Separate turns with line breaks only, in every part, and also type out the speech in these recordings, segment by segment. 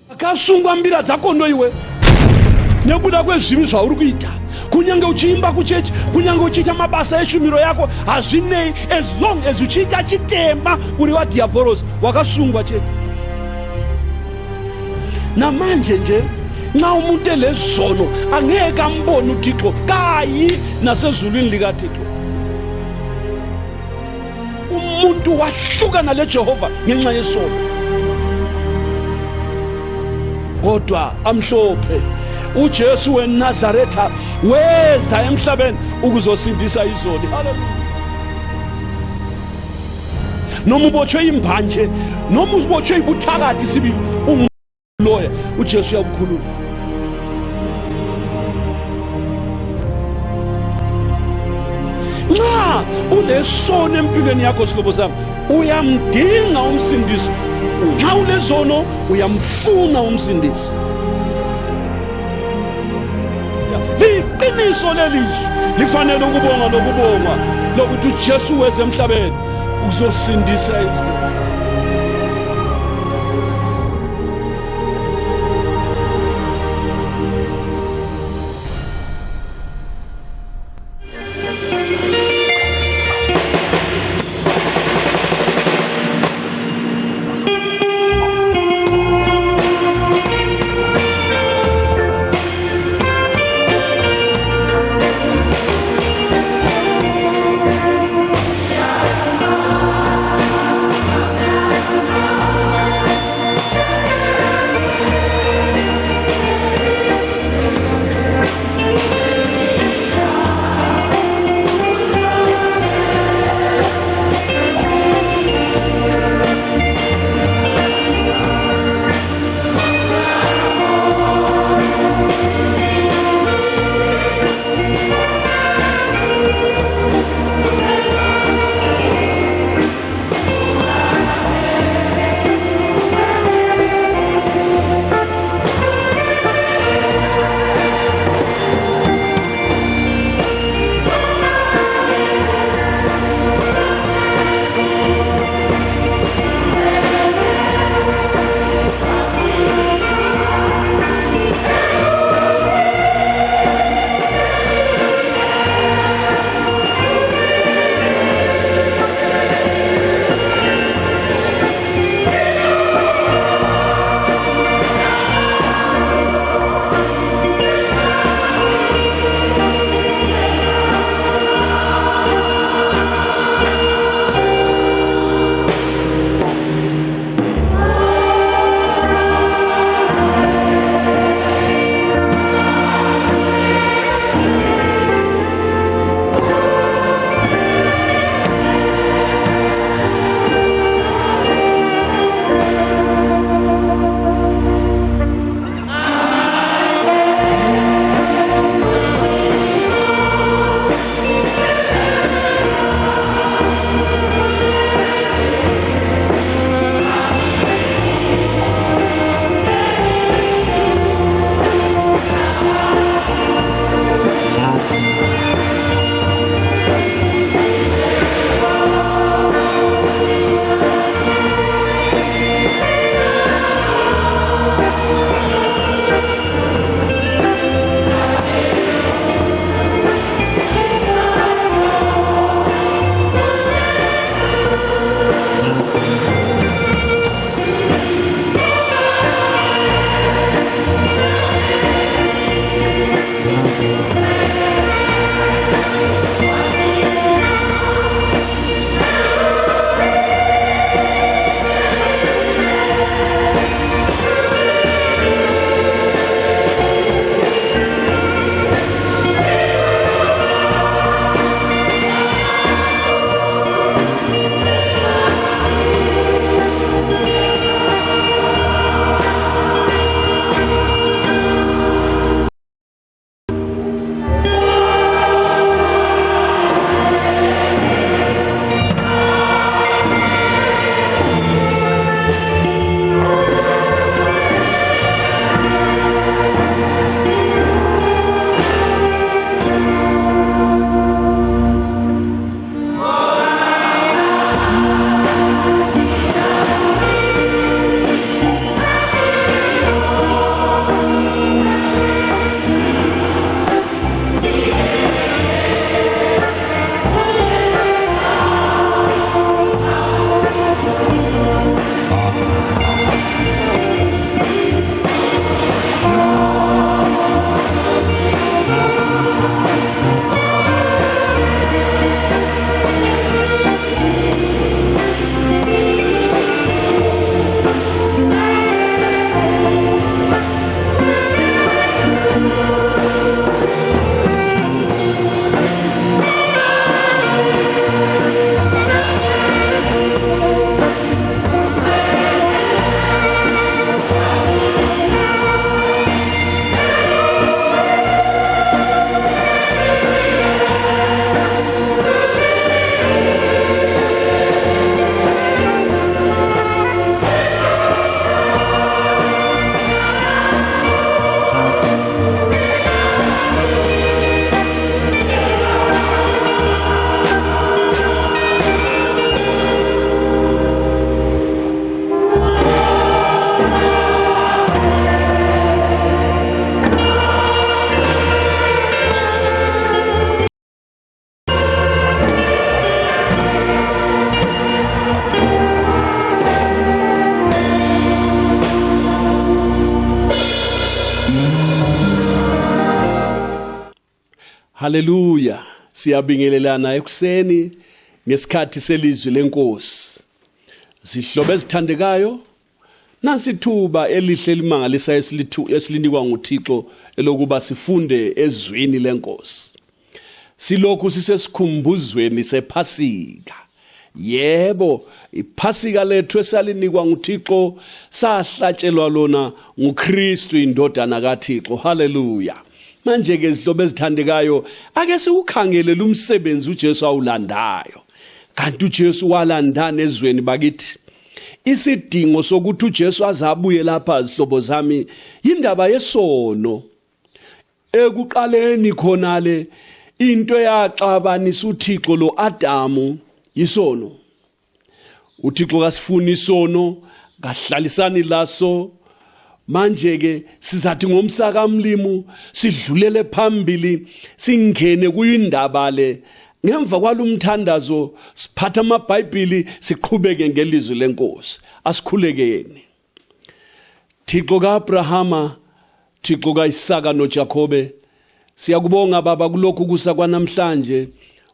akasungwa mbira dzako noiwe nekuda kwezvivi zvauri kuita. Kunyange uchiimba kuchechi, kunyange uchiita mabasa eshumiro yako, hazvinei as long as uchiita chitema uri wadiabolos, wakasungwa chete. Namanje nje nxa umuntu elezono angeke ambone uThixo kayi nasezulwini likaThixo. Umuntu wahlukana leJehova ngenxa yesono. Kodwa amhlophe uJesu weNazaretha weza emhlabeni ukuzosindisa izoli. Hallelujah. Noma ubotshwe imbanje, noma ubotshwe ibuthakathi sibili, unguloya, uJesu uyakukhulula. Nxa ulesono empilweni yakho sihlobo sami, uyamdinga umsindisi. Nxa ulezono uyamfuna umsindisi. Liqiniso lelizwi lifanele ukubonga lokubonga lokuthi uJesu weze emhlabeni uzosindisa izwe. Haleluya. Siyabingelelana ekuseni ngesikhathi selizwi lenkosi. Zihlobo ezithandekayo, nasithuba elihle limangalisa esilinikwa nguThixo elokuba sifunde ezwini lenkosi. Silokhu sisesikhumbuzweni sePhasika. Yebo, iPhasika lethu esalinikwa nguThixo sahlatshelwa lona nguKristu indodana kaThixo. Haleluya. Manje ke izihlobo ezithandekayo, ake siukhangele umsebenzi uJesu awulandayo. Kanti uJesu walandana ezweni bakithi. Isidingo sokuthi uJesu azabuye lapha izihlobo zami indaba yesono. Ekuqaleni khonale into yaxabanisa uThixo lo Adamu isono. uThixo kasifuna isono, kahlalisani laso. Manje ke sizathi ngomsaka mlimu sidlulele phambili singene kuyindaba le. Ngemva kwalumthandazo siphatha amaBhayibheli siqhubeke ngelizwi lenkosi. Asikhulekeni. Thixo kaAbrahama, Thixo kaIsaka noJakobe, siyakubonga baba kulokhu kusa kwanamhlanje.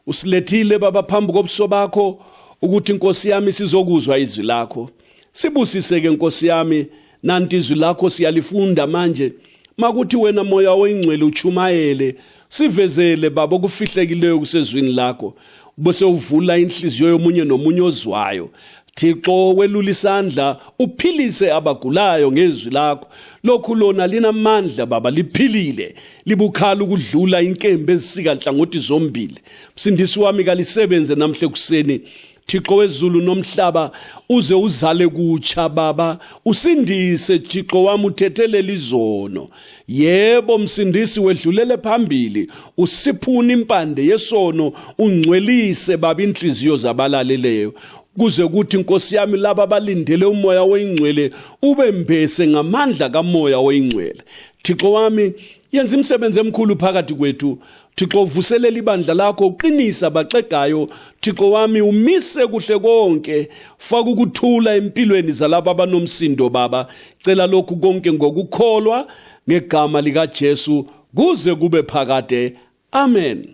Usilethile baba phambi kobuso bakho ukuthi inkosi yami sizokuzwa izwi lakho. Sibusise ke inkosi yami, nanti izwi lakho siyalifunda manje. Makuthi wena moya oyingcwele uchumayele, sivezele baba okufihlekileyo kusezwini lakho. Bese uvula inhliziyo yomunye nomunye ozwayo. Thixo welula isandla uphilise abagulayo ngezwi lakho. Lokhu lona linamandla baba, liphilile, libukhala ukudlula inkembe ezisika nhlangothi zombili. Msindisi wami kalisebenze namhle kuseni. Thixo wezulu nomhlaba uze uzale kutsha baba, usindise Thixo wami, uthethelele izono. Yebo msindisi, wedlulele phambili, usiphuna impande yesono, ungcwelise baba inhliziyo zabalaleleyo. Kuze kuthi inkosi yami laba abalindele umoya oyingcwele ubembese ngamandla kamoya oyingcwele. Thixo wami yenza imisebenzi emkhulu phakathi kwethu. Thixo uvuselela ibandla lakho, uqinisa abaxegayo. Thixo wami umise kuhle konke, faka ukuthula empilweni zalabo abanomsindo baba. Cela lokhu konke ngokukholwa ngegama likaJesu kuze kube phakade. Amen.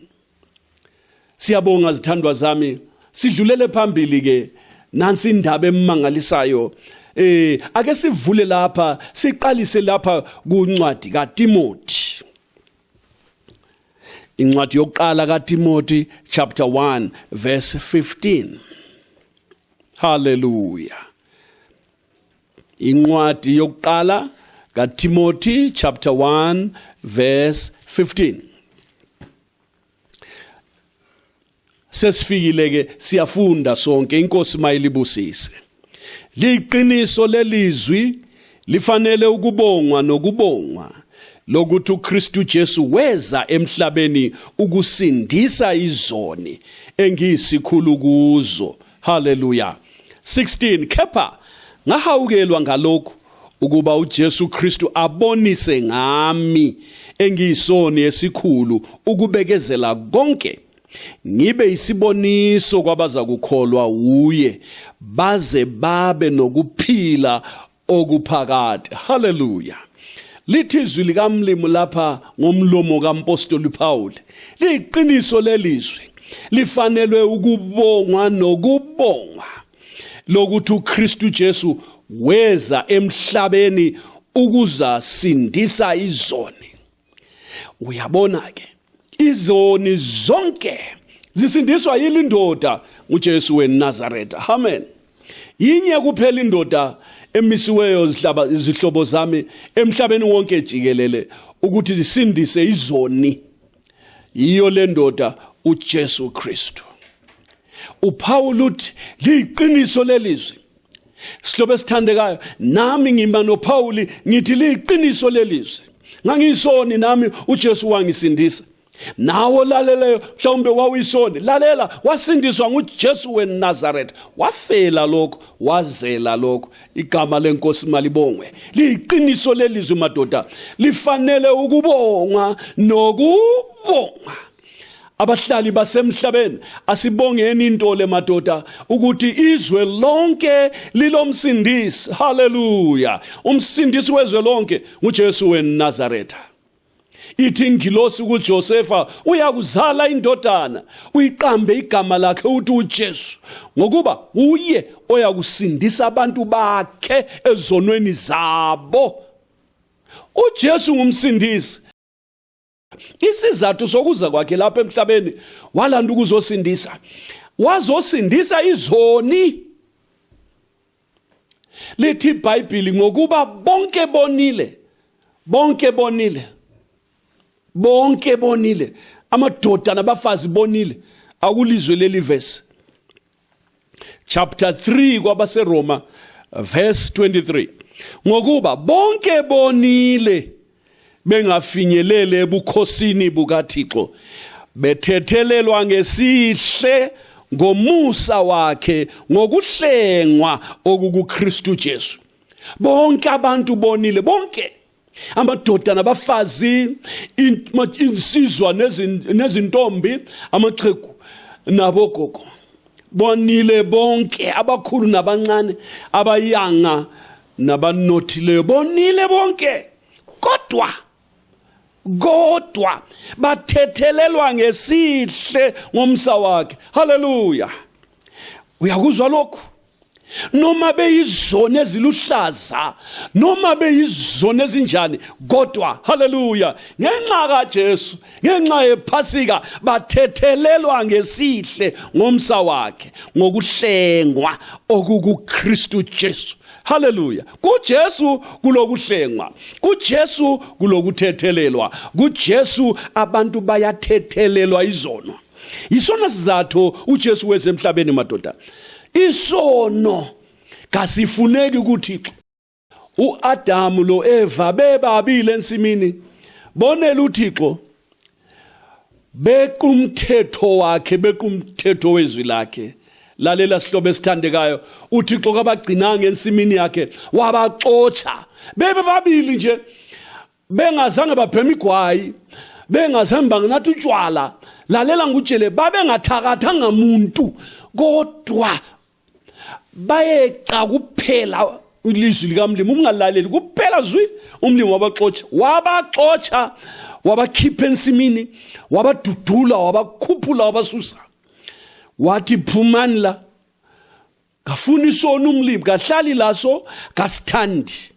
Siyabonga zithandwa zami. Sidlulele phambili ke nansi indaba emangalisayo. Ake sivule lapha, siqalise lapha kuncwadi kaTimothi. Incwadi yokuqala kaTimothi chapter 1 verse 15. Hallelujah. Incwadi yokuqala kaTimothi chapter 1 verse 15. Sesifikile ke siyafunda sonke, inkosi mayilibusise. Liqiniso lelizwi lifanele ukubongwa nokubongwa lokuthi uKristu Jesu weza emhlabeni ukusindisa izoni engiyisikhulu kuzo. Hallelujah. 16. Kepha ngahawukelwa ngalokhu ukuba uJesu Kristu abonise ngami engiyisoni esikhulu ukubekezela konke ngibe isiboniso kwabaza kukholwa uye baze babe nokuphila okuphakade. Hallelujah. Lithi izwi likamlimi lapha ngomlomo kaMpostoli Paul liqiniso lelizwi lifanelwe ukubongwa nokubongwa lokuthi uKristu Jesu weza emhlabeni ukuzasindisa izoni. Uyabona ke, izoni zonke zisindiswa yile ndoda uJesu weNazaretha. Amen. Yinye kuphela indoda emisiweyo izihlobo zami emhlabeni wonke jikelele ukuthi zisindise izoni, yiyo le ndoda uJesu Kristu. uPaul uthi liqiniso lelizwi. Sihlobo esithandekayo, nami ngimba noPaul ngithi liqiniso lelizwi. Ngangisoni nami uJesu wangisindisa. Nawo laleleyo mhlawumbe wawuyisoni, lalela, wasindiswa nguJesu weNazaretha. Wafela lokho, wazela lokho. Igama lenkosi malibongwe. Liqiniso lelizwi madoda, lifanele ukubongwa nokubongwa. Abahlali basemhlabeni asibongeni into le madoda ukuthi izwe lonke lilomsindisi. Hallelujah. Umsindisi wezwe lonke uJesu weNazaretha. Ithi ingilosi kuJosefa uyakuzala indodana, uyiqambe igama lakhe uthi uJesu, ngokuba uye oyakusindisa abantu bakhe ezonweni zabo. uJesu ngumsindisi. Isizathu sokuza kwakhe lapha emhlabeni walanda ukuzosindisa. Wazosindisa izoni. Lithi iBhayibheli ngokuba bonke bonile, amadoda nabafazi bonile. Akulizwe leli verse. Chapter 3 kwabaseRoma verse 23. Ngokuba bonke bonile bengafinyelele ebukhosini bukaThixo, bethethelelwa ngesihle ngomusa wakhe ngokuhlengwa okukuKristu Jesu. Bonke abantu bonile, bonke amadoda nabafazi, insizwa nezintombi, amaxhegu nabogogo, bonile bonke, abakhulu nabancane, abayanga nabanothileyo, bonile bonke. Kodwa bathethelelwa ngesihle ngomsa wakhe. Hallelujah. Uyakuzwa lokho? Noma beyizona eziluhlaza, noma beyizona ezinjani, kodwa hallelujah, ngenxa kaJesu, ngenxa yePhasika, bathethelelwa ngesihle ngomsa wakhe ngokuhlengwa okukuKristu Jesu. Hallelujah. kuJesu kulokuhlengwa, kuJesu kulokuthethelelwa, kuJesu abantu bayathethelelwa izono. Isona sizathu uJesu weze emhlabeni madoda. Isono kasifuneki kuThixo. uAdamu lo Eva bebabili ensimini, bonela uThixo, bequmthetho wakhe, bequmthetho wezwi lakhe. Lalela sihlobo esithandekayo, uThixo kabagcinanga ensimini yakhe, wabaxotsha. Bebabili nje, bengazange baphema igwayi, bengazange banganathi utshwala. Lalela ngutshele, babengathakathanga muntu, kodwa bayeqa kuphela ilizwi likamlimi. Ungalaleli kuphela zwi, umlimi wabaxotsha, wabakhipha ensimini, wabadudula, wabakhuphula, wabasusa. Wathi phumani la, kafuni isona umlimi, kahlali laso, kasithandi.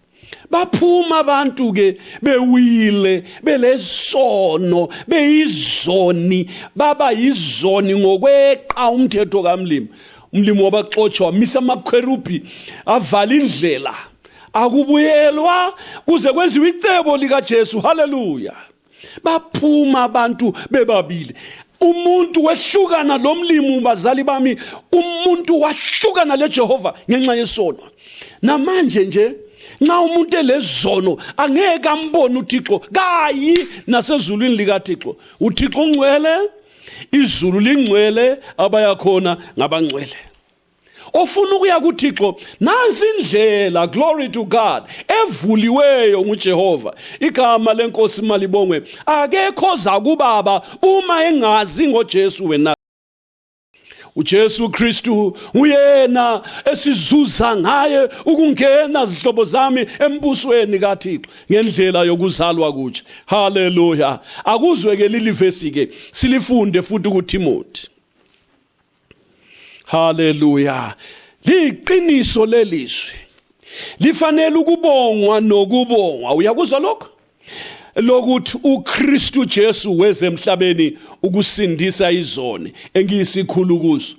Baphuma abantu ke bewile, belesono, beyizoni, baba yizoni ngokweqa umthetho kamlimi. Umlimi wabaxotsha, wamisa amakherubi avala indlela, akubuyelwa kuze kwenziwe icebo likaJesu. Hallelujah. Baphuma abantu bebabili. Umuntu wehlukana lo mlimi, bazali bami, umuntu wahlukana leJehova ngenxa yesono. Namanje nje nxa umuntu elezono angeke ambone uThixo, kayi nasezulwini likaThixo. uThixo ungcwele, izulu lingcwele, abayakhona ngabangcwele. ofuna ukuya kuThixo, nansi indlela, glory to God, evuliweyo nguJehova. Igama lenkosi malibongwe. Akekho za kubaba uma engazi ngoJesu wena. uJesu Kristu uyena esizuza ngaye ukungena zihlobo zami embusweni kaThixo ngendlela yokuzalwa kutsha. Hallelujah. Akuzweke leli verse ke silifunde futhi kuTimothy. Hallelujah. Liqiniso lelizwi lifanele ukubongwa nokubongwa. Uyakuzwa lokho? Lokuthi uKristu Jesu weze emhlabeni ukusindisa izoni engiyisikhulu kuzo.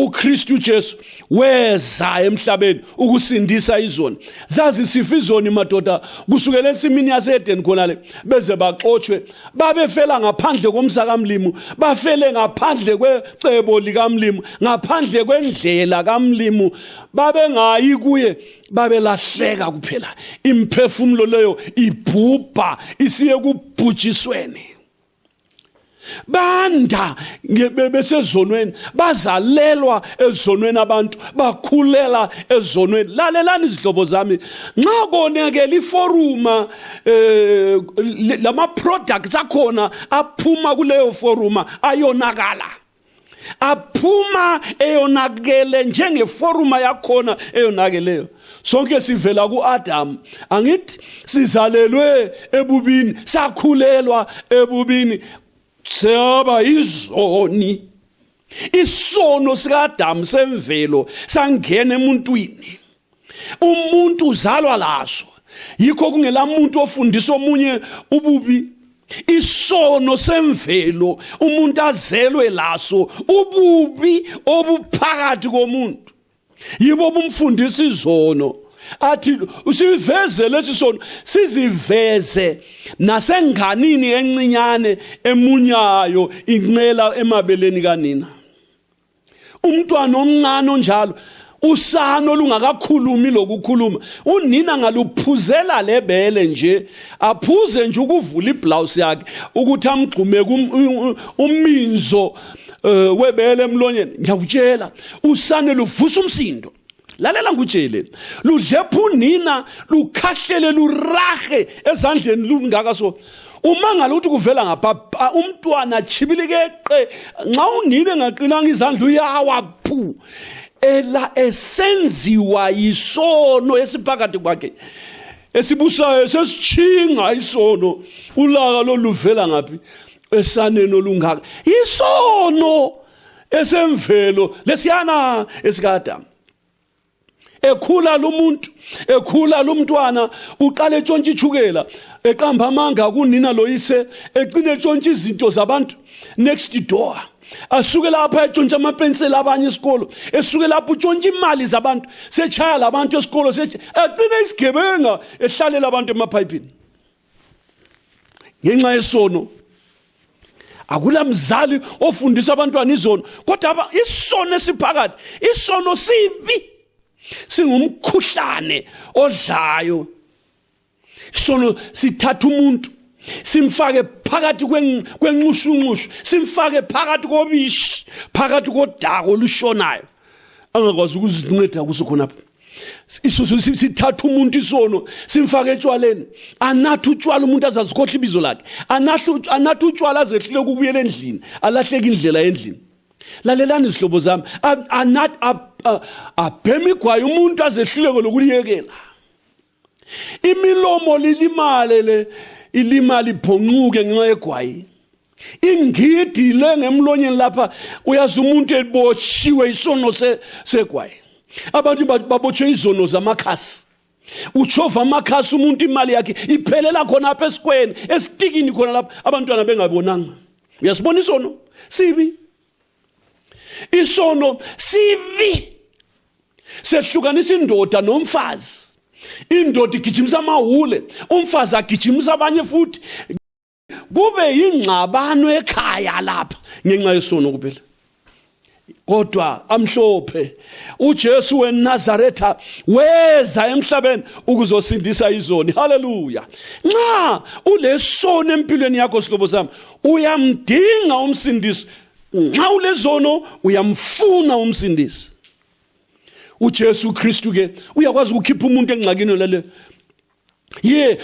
uKristu Jesu weza emhlabeni ukusindisa izoni. Zazi sifa izoni madoda kusukela ensimini yaseEden khona le beze baxoshwe babefela ngaphandle komsakamlimu, bafele ngaphandle kwecebo likamlimu, ngaphandle kwendlela kamlimu, babengayi kuye, babelahleka kuphela. Imphefumulo leyo ibhubha isiye kubhujisweni. Banda besezonweni, bazalelwa ezonweni, abantu bakhulela ezonweni. Lalelani izihlobo zami, nxa konakela iforuma lama products akhona aphuma kuleyo foruma ayonakala, aphuma eyonakele njengeforuma yakhona eyonakeleyo. Sonke sivela kuAdam, angithi sizalelwe ebubini, sakhulelwa ebubini, seba izoni. Isono sikaAdam semvelo sangena emuntwini. Umuntu uzalwa laso, yikho kungela muntu ofundisa omunye ububi. Isono semvelo umuntu azelwe laso, ububi obuphakathi komuntu, yibo bumfundisa izono. Athi usiveze lesi sono, siziveze nasenganini encinyane emunyayo inqela emabeleni kanina. Umntwana omncane onjalo, usano lungakakhulumi lokukhuluma, unina ngaluphuzela lebele nje, aphuze nje ukuvula iblouse yakhe ukuthi amgxume uminzo webele emlonyeni. Ngiyakutshela usane luvusa umsindo. Lalela ngutshele, ludlepha unina lukhahlele lurahe ezandleni lungaka so. Uma ngalo ukuthi kuvela ngapha umntwana chibilikeqe, nxa unina engaqinanga izandla uyawa phu. Ela esenziwa yisono esiphakathi kwakhe, esibusayo sesichinga isono. Ulaka loluvela ngaphi? Esaneni olungaka. Isono esemvelo lesiyana esikaAdam. Ekhula lumuntu, ekhula lumntwana, uqale etshontsha ichukela, eqamba amanga kunina loyise, egcine etshontsha izinto zabantu next door. Asuke lapha etshontsha amapenseli abanye esikolo, esuke lapha utshontsha imali zabantu, sechaya labantu esikolo, egcine isigebenga, ehlalela abantu emapayipini. Ngenxa yesono. Akula mzali ofundisa abantwana izono, kodwa isono esiphakathi, isono sibi. Singumkhuhlane odlayo. Isono sithatha umuntu simfake phakathi kwenxushunxushu, simfake phakathi kobishi, phakathi kodako lushonayo, angakwazi ukuzinceda kuso khonapho. Isono sithatha umuntu isono simfake etshwaleni, anatha utshwala umuntu azazikhohle ibizo lakhe, anatha utshwala azehlule ukubuyela endlini, alahleka indlela endlini. Lalelani izihlobo zami, abhemi igwayi umuntu azehluleke lokuliyekela. Imilomo lilimale ilimali phonquke ngenxa yegwayi. Ingidi le ngemlonyeni lapha uyazi umuntu ebotshiwe isono segwayi. Abantu babotshwe izono zamakhasi. Uchova amakhasi umuntu imali yakhe iphelela khona apha esikweni, esitikini khona lapha abantwana bengabonanga. Uyasibona isono sibi. Isono sibi. Sehlukanisa indoda nomfazi. Indoda igijimisa amahule, umfazi agijimisa abanye futhi. Kube yingxabano ekhaya lapha ngenxa yesono kuphela. Kodwa amhlophe uJesu weNazaretha weza emhlabeni ukuzosindisa izoni. Hallelujah. Nxa ulesono empilweni yakho sihlobo sami, uyamdinga umsindisi. Nxa ulezono uyamfuna umsindisi. uJesu Kristu ke uyakwazi ukukhipha umuntu engxakini lele.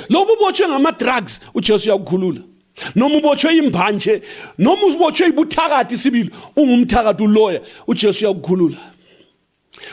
Lobu ubotshwe ngama drugs uJesu uyakukhulula. Noma ubotshwe imbanje, noma ubotshwe ibuthakathi sibili, ungumthakathi uloya, uJesu uyakukhulula.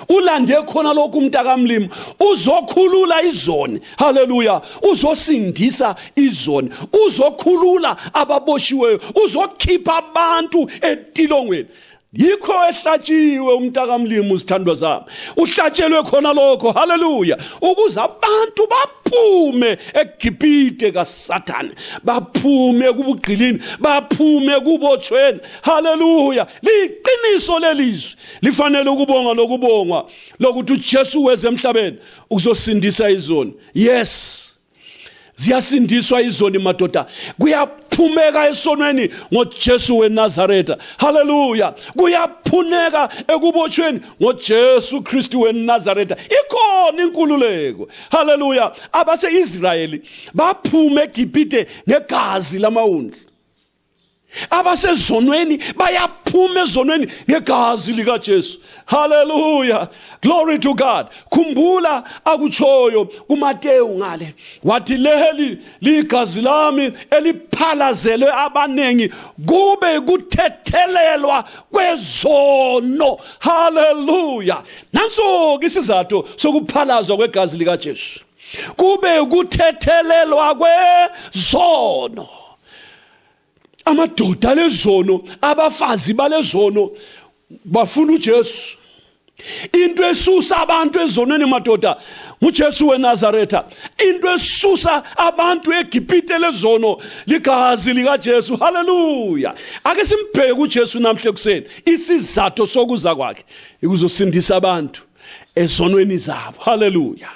Ulande khona lokhu umntakamlimo uzokhulula izoni. Haleluya. Uzosindisa izoni, uzokhulula ababoshiweyo, uzokhipha abantu etilongweni. Yikho ehlatshiwe umntakamlimo usithandwa zami. Uhlatshelwe khona lokho. Haleluya. Ukuze abantu baphume eGibhite kaSathane, baphume kubugqilini, baphume kubotshweni. Haleluya. Liqiniso lelizwi. Lifanele ukubonga lokubongwa lokuthi uJesu weze emhlabeni ukuzosindisa izoni. Yes. Ziyasindiswa izoni madoda. Kuyaphumeka esonweni ngoJesu weNazaretha. Haleluya. Kuyaphuneka ekubotshweni ngoJesu Kristu weNazaretha. Ikhona inkululeko. Haleluya. Abase-Israyeli baphume eGibhite negazi lamawundlu. Abasezonweni bayaphuma ezonweni ngegazi likaJesu. Hallelujah. Glory to God. Khumbula akutshoyo kuMateyu ngale. Wathi leli ligazi lami eliphalazelwe abanengi kube kuthethelelwa kwezono. Hallelujah. Nanso isizathu sokuphalazwa kwegazi likaJesu. Kube kuthethelelwa kwezono. Amadoda lezono, abafazi balezono bafuna uJesu. Into esusa abantu ezonweni madoda uJesu weNazaretha. Into esusa abantu eGibhite lezono ligazi likaJesu. Haleluya. Ake simbheke uJesu namhle kuseni. Isizathu sokuza kwakhe ukuzosindisa abantu ezonweni zabo. Haleluya.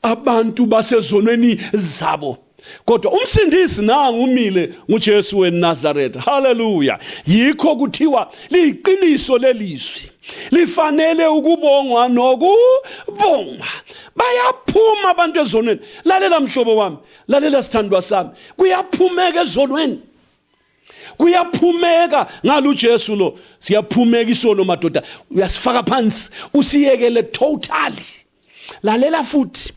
Abantu basezonweni zabo. Kodwa umsindisi nangu umile nguJesu weNazaretha. Haleluya. Yikho kuthiwa liqiniso lelizwi. Lifanele ukubongwa nokubongwa. Bayaphuma abantu ezonweni. Lalela mhlobo wami, lalela sithandwa sami. Kuyaphumeka ezonweni. Kuyaphumeka ngalo uJesu lo. Siyaphumeka isono madoda. Uyasifaka phansi, usiyekele totally. Lalela futhi.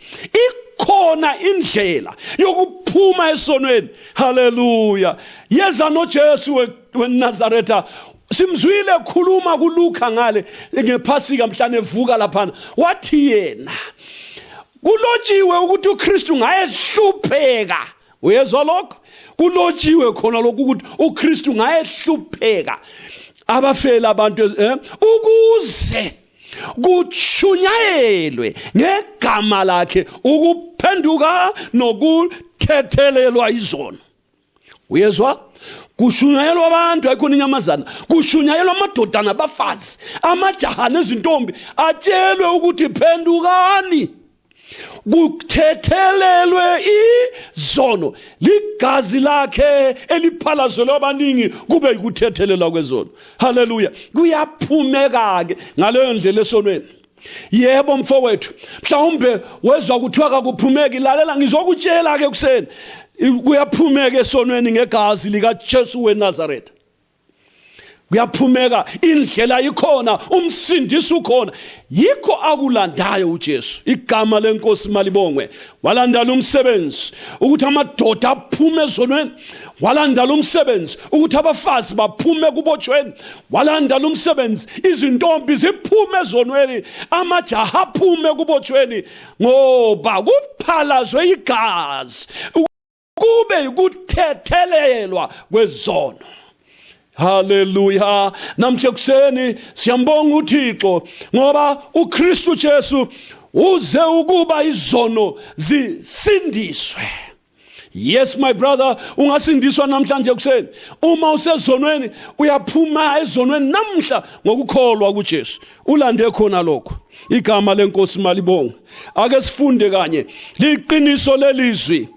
Khona indlela yokuphuma esonweni. Haleluya. Yeza noJesu weNazaretha. Simzwile khuluma kuLuka ngale ngephasika mhlane evuka laphana. Wathi yena kulotshiwe ukuthi uKristu ngayehlupheka. Uyezwa lokho? Kulotshiwe khona lokho ukuthi uKristu ngayehlupheka. Abafela abantu ukuze kutshunyayelwe ngegama lakhe ukuphenduka nokuthethelelwa izono. Uyezwa? Kushunyayelwa abantu ayikhona inyamazana. Kushunyayelwa amadoda nabafazi, amajaha nezintombi atshelwe ukuthi phendukani. Kuthethelelwe izono. Ligazi lakhe eliphalazelwe abaningi kube ukuthethelelwa kwezono. Haleluya. Kuyaphumeka ke ngaleyo ndlela esonweni. Yebo mfowethu, mhlawumbe wezwa kuthiwa akuphumeki. Lalela ngizokutshela ke kuseni. Kuyaphumeka esonweni ngegazi likaJesu weNazaretha. Kuyaphumeka, indlela ikhona, umsindisi ukhona. Yikho akulandayo uJesu. Igama lenkosi malibongwe. Walandala umsebenzi ukuthi amadoda aphume ezonweni. Walandala umsebenzi ukuthi abafazi baphume kubotshweni. Walandala umsebenzi izintombi ziphume ezonweni, amajaha aphume kubotshweni, ngoba kuphalazwe igazi kube ukuthethelelwa kwezono. Haleluya. Namhle kuseni siyambonga uThixo ngoba uKristu Jesu uze ukuba izono zisindiswe. Yes my brother, ungasindiswa namhlanje kuseni. Uma usezonweni uyaphuma ezonweni namhla ngokukholwa kuJesu. Ulande khona lokho. Igama lenkosi malibonga. Ake sifunde kanye. Liqiniso lelizwi.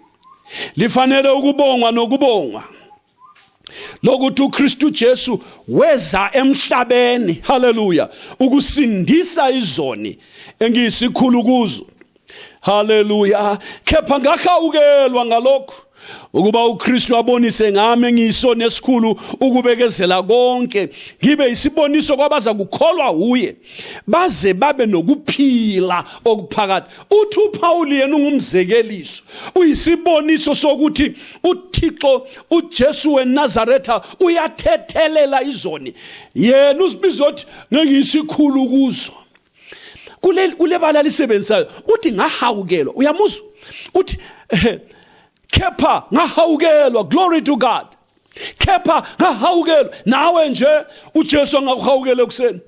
Lifanele ukubongwa nokubongwa. Lokuthi uKristu Jesu weza emhlabeni. Haleluya. Ukusindisa izoni engiyisikhulu kuzo. Haleluya. Kepha ngakawukelwa ngalokho ukuba uKristu abonise ngami engiyisona esikhulu ukubekezela konke, ngibe isiboniso kwabaza kukholwa uye, baze babe nokuphila okuphakathi. Uthi uPaul yena ungumzekeliso, uyisiboniso sokuthi uThixo uJesu weNazaretha uyathethelela izoni. Yena uzibiza uthi ngengiyisikhulu kuzo. Kule bala lisebenzayo uthi ngahawukelwa, uyamuzwa uthi kepha ngahawukelwa, glory to God, kepha ngahawukelwa. Nawe nje uJesu angakuhawukela kuseni.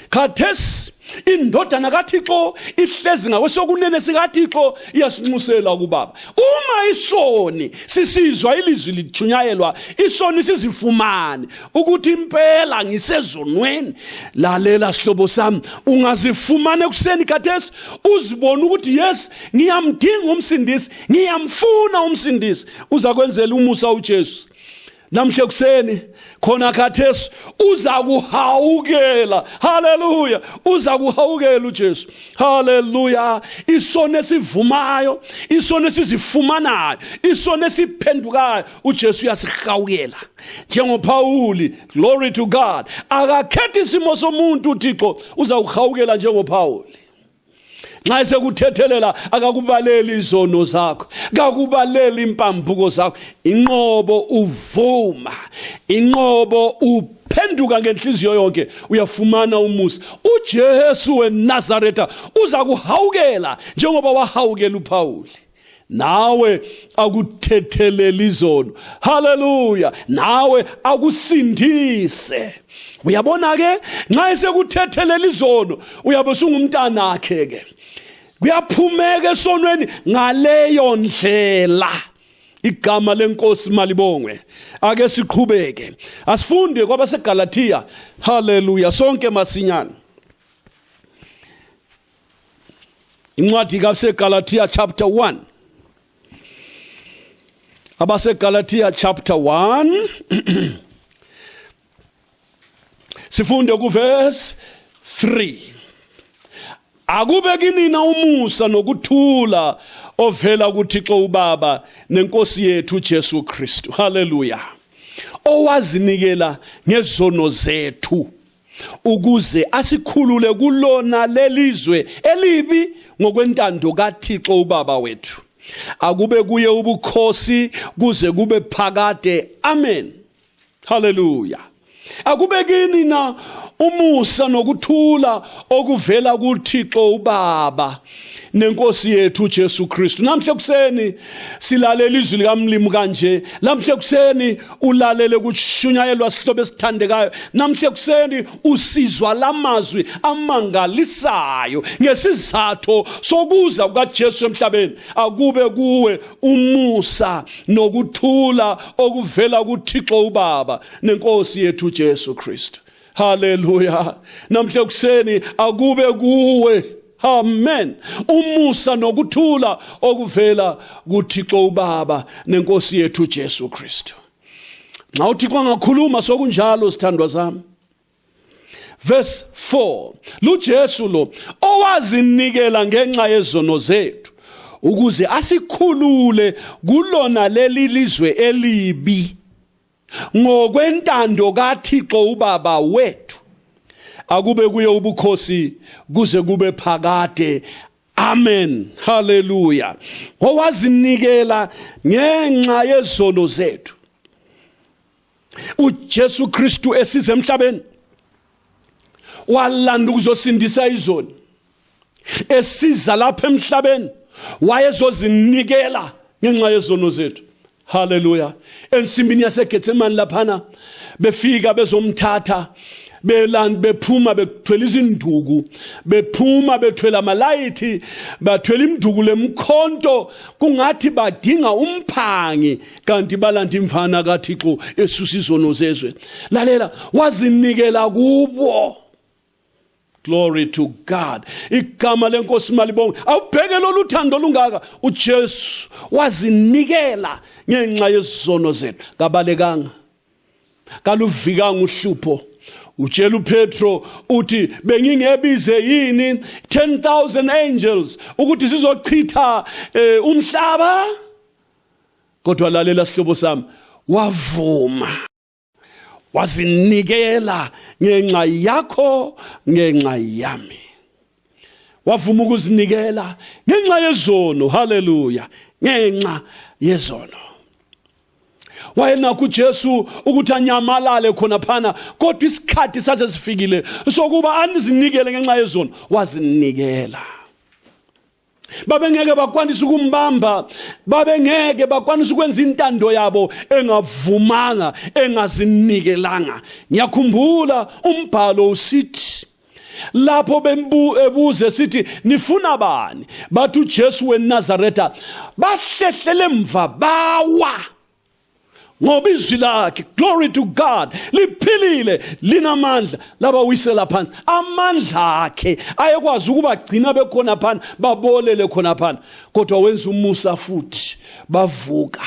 Khathesi indodana kaThixo ihlezi ngakwesokunene sikaThixo iyasinxusela kuBaba. Uma isoni sisizwa ilizwi lithunyayelwa, isoni sizifumane ukuthi impela ngisezonweni, lalela sihlobo sami, ungazifumane kuseni khathesi uzibone ukuthi yes, ngiyamdinga umsindisi, ngiyamfuna umsindisi. Uzakwenzela umusa uJesu namhle kuseni khona khathesi uzakuhawukela. Haleluya, uzakuhawukela uJesu. Haleluya. Isona esivumayo, isona esizifumanayo, isona esiphendukayo, uJesu uyasihawukela. NjengoPauli, glory to God, akakhethi isimo somuntu uThixo, uzawuhawukela njengoPauli. Nxa sekuthethelela akakubaleli izono zakho, akakubaleli impambuko zakho. Inqobo uvuma, inqobo uphenduka ngenhliziyo yonke, uyafumana umusa. uJesu weNazaretha uzakuhawukela njengoba wahawukela uPauli. Nawe akuthethelela izono. Haleluya. Nawe akusindise. Uyabona ke, nxa sekuthethelela izono uyabe sungumntana wakhe ke. Kuyaphumeka esonweni ngaleyo ndlela. Igama lenkosi malibongwe. Ake siqhubeke. Asifunde kwabaseGalatia. Haleluya. Sonke masinyane. Incwadi kaBaseGalatia chapter 1. AbaseGalatia chapter 1. Sifunde kuverse 3. Akube kinina umusa nokuthula ovela kuThixo uBaba nenkosi yethu uJesu Kristu. Haleluya. Owazinikela ngezono zethu ukuze asikhulule kulona lelizwe elibi ngokwentando kaThixo uBaba wethu. Akube kuye ubukhosi kuze kube phakade. Amen. Haleluya. Akube kini na umusa nokuthula okuvela kuThixo uBaba nenkosi yethu uJesu Kristu. Namhle kuseni silalela izwi likaMlimu kanje. Namhle kuseni ulalele kushunyayelwa sihlobo esithandekayo. Namhle kuseni usizwa lamazwi amangalisayo ngesizathu sokuza kukaJesu emhlabeni. Akube kuwe umusa nokuthula okuvela kuThixo uBaba nenkosi yethu uJesu Kristu. Haleluya. Namhle kuseni akube kuwe, amen, umusa nokuthula okuvela kuThixo uBaba nenkosi yethu uJesu Kristu. Nxa uThixo angakhuluma sokunjalo sithandwa zami. Verse 4. LuJesu lo owazinikela ngenxa yezono zethu ukuze asikhulule kulona leli lizwe elibi ngokwentando kaThixo uBaba wethu. Akube kuye ubukhosi kuze kube phakade. Amen. Haleluya. Owazinikela ngenxa yezono zethu. uJesu Kristu esize emhlabeni walanda ukuzosindisa izoni. Esiza lapha emhlabeni wayezozinikela ngenxa yezono zethu. Haleluya. Ensimbini yaseGetsemane laphana befika bezomthatha, bephuma bethwele izinduku, bephuma bethwele amalayithi, bathwele imduku lemkhonto kungathi badinga umphangi, kanti balanda imvana kaThixo esusa izono zezwe. Lalela, wazinikela kubo. Glory to God. Igama lenkosi malibonge. Awubheke lolu thando lungaka. uJesu wazinikela ngenxa yezono zethu. Kabalekanga, kaluvikanga uhlupho. Utshela uPetro uthi bengingebize yini 10,000 angels ukuthi sizochitha umhlaba. Kodwa lalela sihlobo sami, wavuma, wazinikela ngenxa yakho, ngenxa yami. Wavuma ukuzinikela ngenxa yezono, haleluya, ngenxa yezono. Wayenakho uJesu ukuthi anyamalale khona phana, kodwa isikhathi sase sifikile sokuba anizinikele ngenxa yezono, wazinikela. Babengeke bakwanisa ukumbamba, babengeke bakwanisa ukwenza intando yabo engavumanga, engazinikelanga. Ngiyakhumbula umbhalo usithi lapho ebuze sithi nifuna bani, bathi uJesu weNazaretha, bahlehlele emva bawa ngoba izwi lakhe, glory to God, liphilile, linamandla, labawisela phansi. Amandla akhe ayekwazi ukubagcina bekhona phana, babolele khona phana. Kodwa wenza umusa futhi, bavuka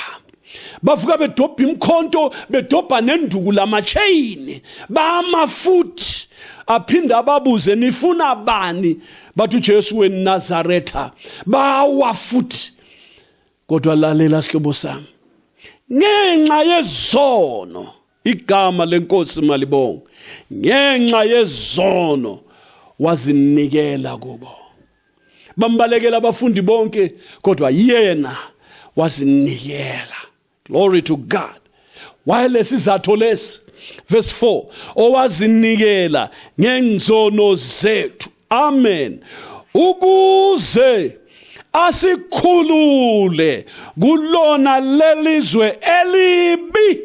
bedobha imkhonto, bedobha nenduku lamacheyini, bama futhi. Aphinda ababuze nifuna bani, bathi uJesu weNazaretha, bawa futhi. Kodwa lalela sihlobo sami, ngenxa yezono, igama lenkosi malibonge, ngenxa yezono wazinikela kubo. Bambalekela abafundi bonke, kodwa yena wazinikela. Glory to God. Wayelesizatho lesi, verse 4, owazinikela ngenzono zethu, amen, ukuze asikhulule kulona lelizwe elibi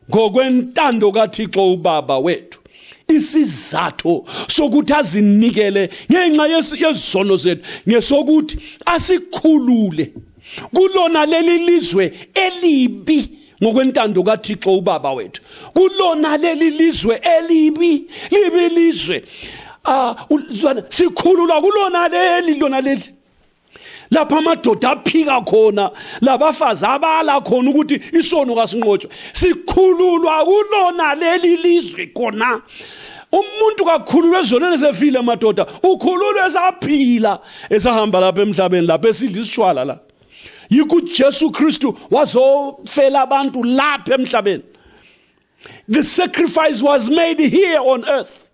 ngokwentando kaThixo uBaba wethu. Isizatho sokuthi azinikele ngenxa yezono zethu ngesokuthi asikhulule kulona leli lizwe elibi ngokwentando kaThixo uBaba wethu. Kulona leli lizwe elibi, libi lizwe. Sikhulula kulona leli lapha amadoda aphika khona, labafazi abala khona ukuthi isono kasinqotshwe. Sikhululwa kulona leli lizwe khona. Umuntu kakhululwe ezonweni ezefile madoda, ukhululwe esaphila, esahamba lapha emhlabeni lapha esidla isishwala la. Yikho uJesu Kristu wazofela abantu lapha emhlabeni. The sacrifice was made here on earth.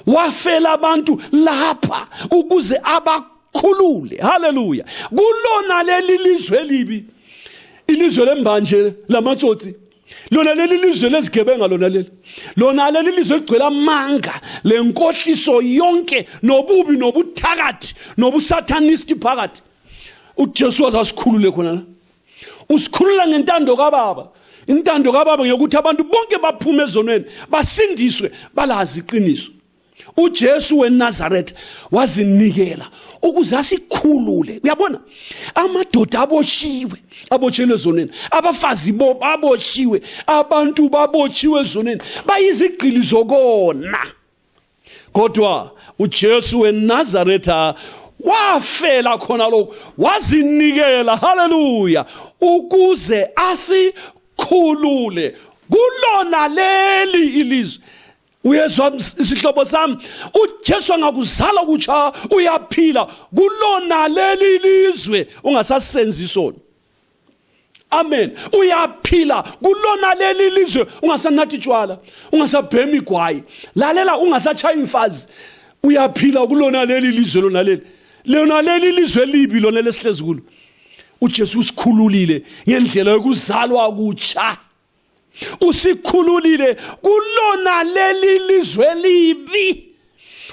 Wafela abantu lapha ukuze khulule, haleluya, kulona leli lizwe libi, ilizwe lembanje lamatsotsi, lona leli lizwe lezigebenga, lona leli lizwe ligcwele amanga, lenkohliso yonke, nobubi nobuthakathi, nobusathanisti phakathi. uJesu wazasikhulule khona la. Usikhulula ngentando kaBaba. Intando kaBaba ngokuthi abantu bonke baphume ezonweni, basindiswe, balazi iqiniso. uJesu weNazaretha wazinikela ukuze asikhulule. Uyabona, amadoda abotshelwe ezonweni, abafazi babotshiwe, abantu babotshiwe ezonweni, bayizigqili zokona. Kodwa uJesu weNazaretha wafela khona lokho, wazinikela, haleluya, ukuze asikhulule kulona leli ilizwe. Uyezwa isihlobo sami, uJesu angakuzala kutsha uyaphila kulona leli lizwe ungasasenzi isono. Amen. Uyaphila kulona leli lizwe ungasanathi tshwala, ungasabhemi igwayi, lalela ungasatshaya imfazi. Uyaphila kulona leli lizwe, lona leli lizwe libi, lona lesihlezi kulo. uJesu usikhululile ngendlela yokuzalwa kutsha. Usikhululile kulona leli lizwe libi.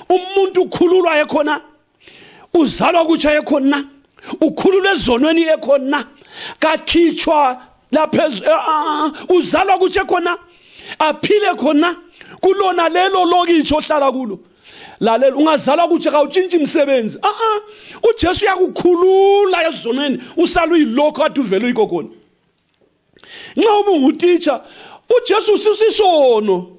Umuntu ukhululwa ekhona, uzalwa kutsha ekhona, ukhululwe ezonweni ekhona, kakhitshwa laphezulu, uzalwa kutsha ekhona, aphile khona kulona lelo lokitsho ohlala kulo. Lalela, ungazalwa kutsha kawutshintshi umsebenzi. uJesu uyakukhulula ezonweni, usala uyilokho ade uvele uyikho khona. Nxa ubungutitsha, uJesu usisisono,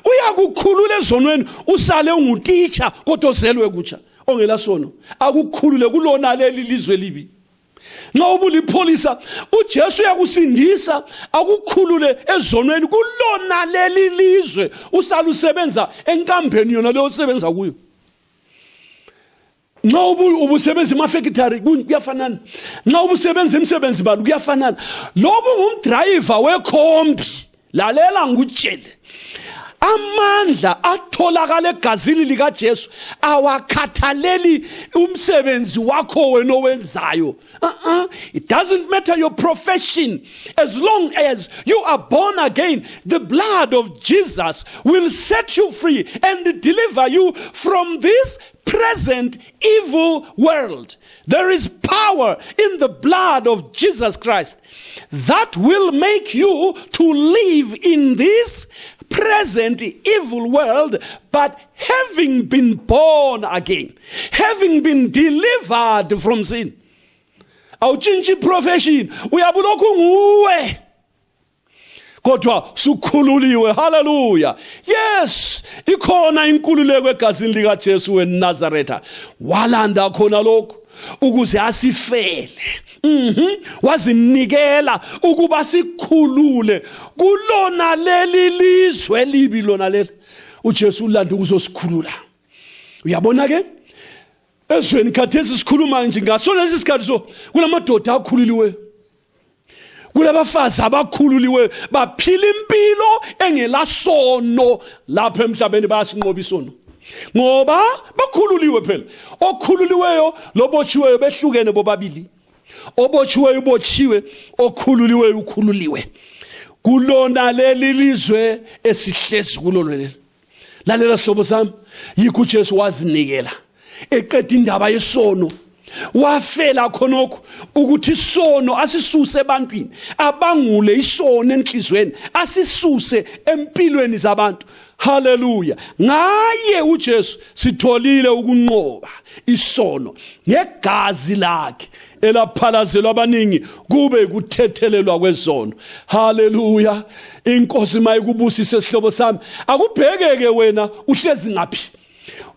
uyakukhulula ezonweni, usale ungutitsha kodwa ozelwe kutsha ongela sono, akukhulule kulona leli lizwe libi. Nxa ubulipholisa, uJesu uyakusindisa, akukhulule ezonweni kulona leli lizwe, usala usebenza enkambeni yona leyo usebenza kuyo. Nxa ubusebenza emafactory kuyafanana, nxa ubusebenza emsebenzi bani kuyafanana. Lobu ngumdriver wekhombi, lalela ngikutshele, amandla atholakala egazini lika Jesu awakhathaleli umsebenzi wakho wena owenzayo. It doesn't matter your profession, as long as you are born again. The blood of Jesus will set you free and deliver you from this present evil world. There is power in the blood of Jesus Christ that will make you to live in this present evil world, but having been born again, having been delivered from sin. Awutshintshi profession, uyabulokhu nguwe kodwa sukhululiwe. Hallelujah. Yes, ikhona inkululeko egazini lika Jesu weNazaretha. Walanda khona lokho ukuze asifele. Wazinikela ukuba sikhulule kulona leli lizwe libi lona leli. uJesu ulanda ukuzosikhulula. Uyabona ke? Ezweni khathesi sikhuluma nje ngasona lesi sikhathi so kulamadoda akhululiwe. Kulabafazi abakhululiwe baphila impilo engelasono lapha emhlabeni, bayasinqoba isono. Ngoba bakhululiwe phela. Okhululiweyo lobotshiweyo behlukene bobabili. Obotshiweyo ubotshiwe, okhululiweyo ukhululiwe. Kulona leli lizwe esihlezi kulona leli. Lalela sihlobo sami, yikho uJesu wazinikela. Eqeda indaba yesono. Wafela khonokho ukuthi isono asisuse ebantwini, abangule isono enhlizweni, asisuse empilweni zabantu. Hallelujah. Ngaye uJesu sitholile ukunqoba isono ngegazi lakhe elaphalazelwa abaningi kube kuthethelelwa kwezono. Hallelujah. Inkosi mayikubusise sihlobo sami, akubhekeke wena uhlezi ngaphi,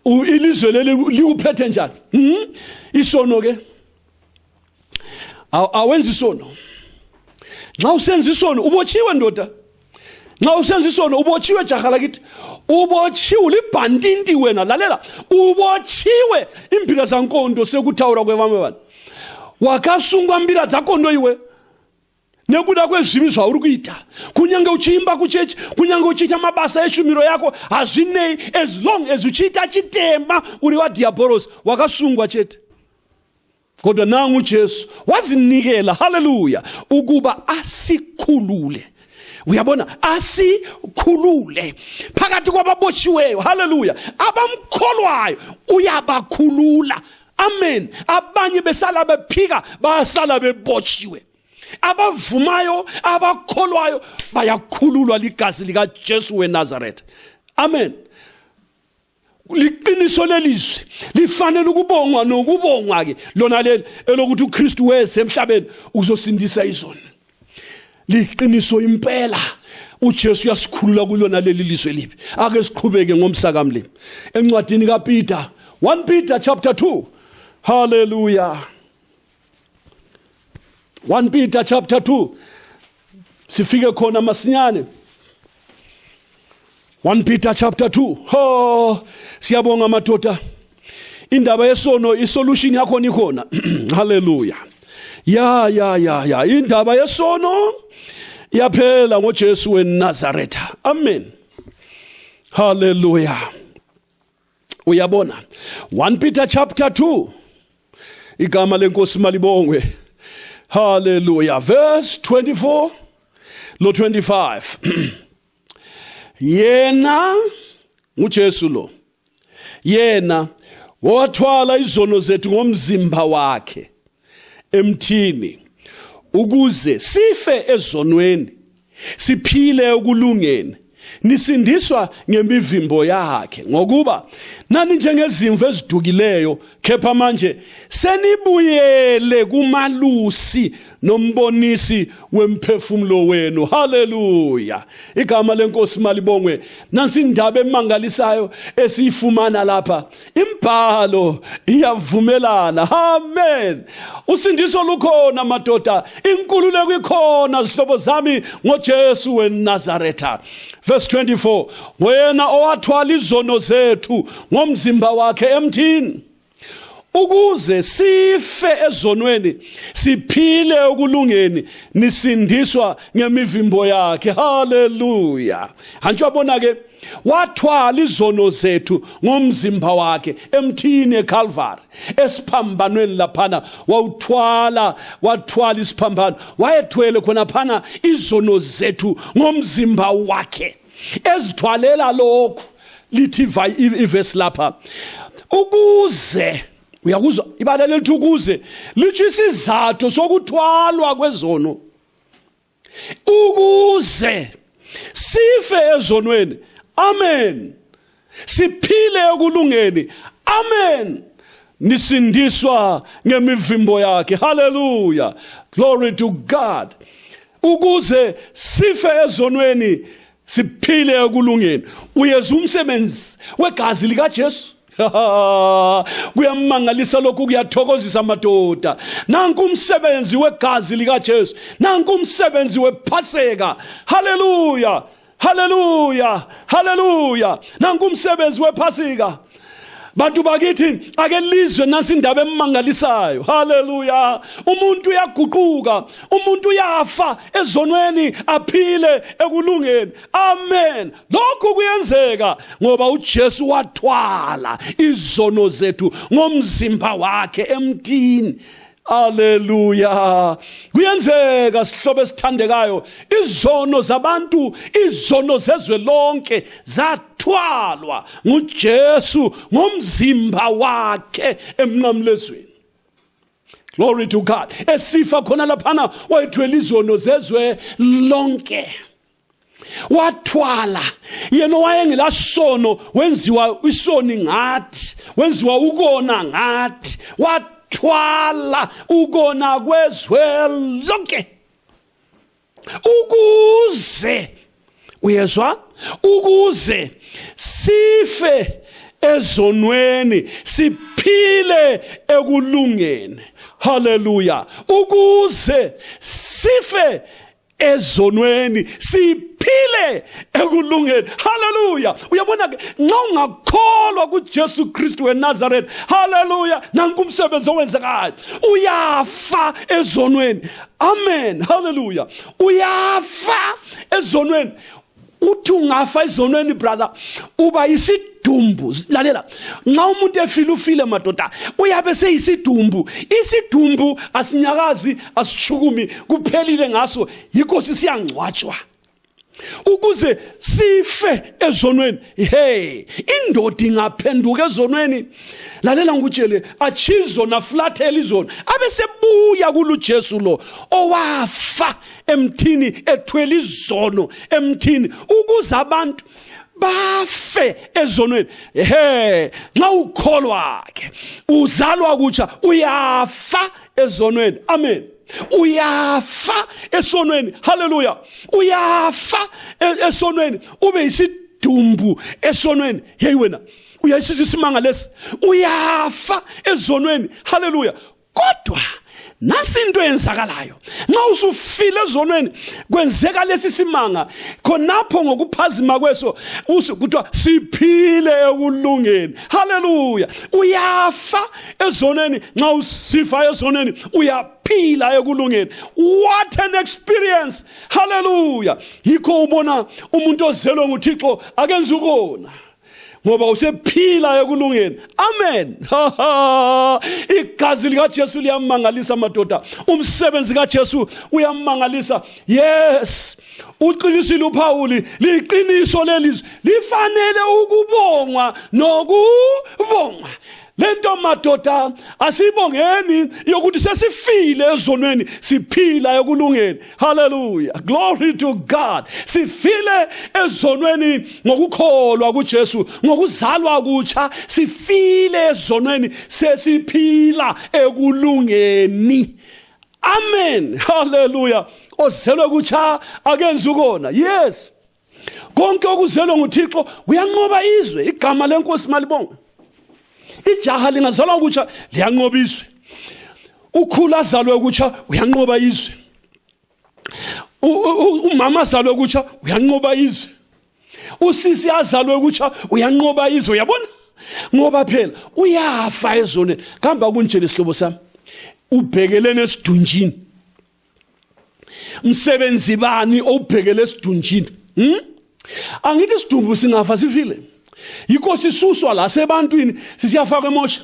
ilizwe leli liuphethe njani. Isono ke awenza isono. Nxa usenza isono ubotshiwe ndoda. Nxa usenza isono ubotshiwe jaha lakithi. Ubotshiwe libhandinti wena. Lalela, ubotshiwe impilo zankondo sekuthawura kwevame bani. Wakasungwa mbira dzakondo iwe. Nekuda kwezvimizwa uri kuita, kunyange uchiimba kuchechi, kunyange uchiita mabasa eshumiro yako hazvinei, as long as uchiita chitema uri wadiabolos, wakasungwa chete. Kodwa nangu Jesu wazinikela, hallelujah, ukuba asikhulule. Uyabona, asikhulule phakathi kwababotshiweyo, hallelujah, abamkholwayo uyabakhulula. Amen. Abanye besala bephika, basala bebotshiwe. Abavumayo, abakholwayo bayakhululwa ligazi lika Jesu weNazaretha. Amen. Liqiniso lelizwe lifanele ukubongwa nokubongwa ke lona leli elokuthi uKristu weze emhlabeni uzosindisa izono. Liqiniso impela uJesu uyasikhulula kulona leli lizwe libi. Ake siqhubeke ngomsakamlimi encwadini kaPeter, 1 Peter chapter 2. Hallelujah. 1 Peter chapter 2. Sifike khona masinyane. 1 Peter chapter 2. Oh, siyabonga madoda. Indaba yesono isolution yakho nikhona. Hallelujah. Ya. Indaba yesono yaphela ngoJesu weNazaretha. Amen. Hallelujah. Uyabona. 1 Peter chapter 2. Igama lenkosi malibongwe. Hallelujah. Verse 24 lo 25. Yena uJesu lo, yena wathwala izono zethu ngomzimba wakhe emthini, ukuze sife ezonweni siphile ukulungeni, nisindiswa ngemivimbo yakhe. Ngokuba nani njengezimvu ezidukileyo, kepha manje senibuyele kumalusi nombonisi wemphefumulo wenu. Hallelujah. Igama lenkosi malibongwe. Nansi indaba emangalisayo esiyifumana lapha. Imbhalo iyavumelana. Amen. Usindiso lukhona madoda, inkululeko ikhona zihlobo zami ngoJesu weNazaretha. Verse 24. Wena owathwala izono zethu ngomzimba wakhe emthini, ukuze sife ezonweni siphile ukulungeni nisindiswa ngemivimbo yakhe. Haleluya. Hantsho wabona ke wathwala izono zethu ngomzimba wakhe emthini eCalvary, esiphambanweni laphana wathwala isiphambano, wayethwele khona phana izono zethu ngomzimba wakhe, ezithwalela lokhu. Lithi ivesi lapha, ukuze, uyakuzwa ibala lithi ukuze, lithi isizathu sokuthwalwa kwezono, ukuze sife ezonweni, amen, siphile ekulungeni, amen, nisindiswa ngemivimbo yakhe. Hallelujah, glory to God. Ukuze sife ezonweni siphile ekulungeni. Uyezwa umsebenzi wegazi lika Jesu. Kuyamangalisa lokhu, kuyathokozisa madoda. Nanku umsebenzi wegazi lika Jesu, nanku umsebenzi wePhaseka. Hallelujah, hallelujah, hallelujah. Nanku umsebenzi wePhaseka. Bantu bakithi ake lizwe nasi indaba emangalisayo. Hallelujah. Umuntu uyaguquka, umuntu uyafa ezonweni aphile ekulungeni. Amen. Lokhu kuyenzeka ngoba uJesu wathwala izono zethu ngomzimba wakhe emthini. Hallelujah. Kuyenzeka sihlobo esithandekayo, izono zabantu, izono zezwe lonke zathwalwa nguJesu ngomzimba wakhe emnqamlezweni. Glory to God. Esifa khona laphana wayethwele izono zezwe lonke, wathwala. Yena wayengelasono, wenziwa isoni ngathi, wenziwa ukona ngathi, wathwala ukona kwezwe lonke, ukuze, uyezwa, ukuze sife ezonweni siphile ekulungeni. Hallelujah. Ukuze sife ezonweni siphile ekulungeni. Hallelujah. Uyabona ke, nxa ungakholwa kuJesu Kristu weNazaretha, hallelujah, nanku umsebenzi owenzekayo, uyafa ezonweni. Amen. Hallelujah. Uyafa ezonweni. Uthi ungafa ezonweni, brother, uba isidumbu. Lalela, nxa umuntu ufile madoda, uyabe seyisidumbu. Isidumbu asinyakazi, asishukumi, kuphelile ngaso, yikho sisiyangcwatshwa. Ukuze sife ezonweni, hey, indoda ingaphenduka ezonweni, lalela ngikutshele, achizo na flathela izono, abesebuya kuLuJesu lo owafa emthini, ethwele izono emthini, ukuze abantu bafe ezonweni. Nxa ukholwa ke, uzalwa kutsha, uyafa ezonweni. Amen. Uyafa esonweni. Hallelujah. Uyafa esonweni, ube isidumbu esonweni. Hey wena, uyayisizwa isimanga lesi, uyafa ezonweni. Hallelujah. Kodwa nasi into eyenzakalayo, nxa usufile ezonweni, kwenzeka lesi simanga, khonapho ngokuphazima kweso kuthiwa siphile ekulungeni. Hallelujah. Uyafa ezonweni, nxa usifa ezonweni uyaphila ekulungeni. What an experience. Hallelujah. Yikho ubona umuntu ozelwe nguThixo akenza ukona, ngoba usephila ekulungeni. Amen. Igazi likaJesu liyamangalisa madoda, umsebenzi kaJesu uyamangalisa. Yes, uqinisile uPawuli, liqiniso lelizwi lifanele ukubongwa nokubongwa. Lento madoda asibongeni yokuthi sesifile ezonweni siphila ekulungeni. Hallelujah, glory to God. Sifile ezonweni ngokukholwa kuJesu, ngokuzalwa kutsha, sifile ezonweni sesiphila ekulungeni. Amen. Hallelujah. Ozelwe kutsha akenza ukona. Yes, konke okuzelwe nguThixo uyanqoba izwe. Igama lenkosi malibonga. Ijaha lingazalwa kutsha liyanqoba izwe, ukhula azalwe kutsha uyanqoba izwe, umama azalwe kutsha uyanqoba izwe, usisi azalwe kutsha uyanqoba izwe. Uyabona, ngoba phela uyafa ezonweni. Kamba kunjele sihlobo sami, ubhekelene esidunjini. Msebenzi bani obhekele esidunjini? Angithi isidumbu singafa sifile. Yikho sisuswa la sebantwini sisiyafaka emosha.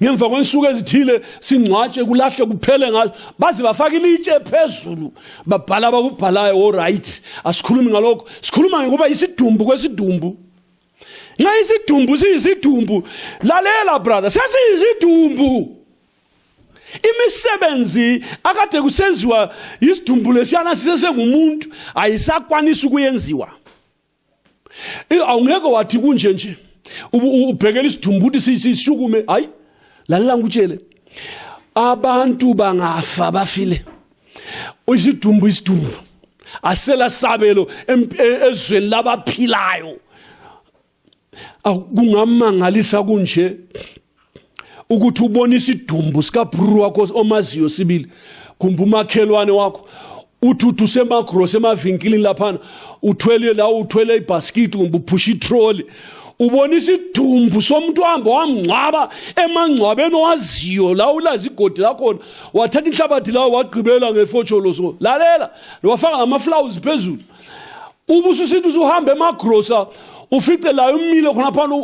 Ngemva kwensuku ezithile singcwatshe kulahle kuphele ngazo. Baze bafaka ilitshe phezulu. Babhala abakubhalayo all right. Asikhulumi ngalokho. Sikhuluma ngoba isidumbu kwesidumbu. Nxa isidumbu siyisidumbu, lalela brother, sesiyisidumbu. Imisebenzi akade kusenziwa isidumbu lesiyana sisesengumuntu ayisakwanisa ukuyenziwa. Awungeke wathi kunje nje ubhekela isidumbu ukuthi sisukume. Hayi, lalela ngikutshele, abantu bangafa bafile. Isidumbu asela sabelo ezweni labaphilayo. Kungamangalisa kunje ukuthi ubone isidumbu sikabhuru wakho omaziyo sibili kumbe umakhelwane wakho uthi usemagro semavinkilini laphana uthwele ibasket kumbe uphusha itrolley, ubone isidumbu somuntu ohamba wamngcwaba emangcwabeni owaziyo la ulazi igodi lakhona, wathatha inhlabathi lawo wagqibela ngefotsholo. So lalela, wafaka amaflowers phezulu. Ubususithi usuhamba emagrosa ufice la umile khona phana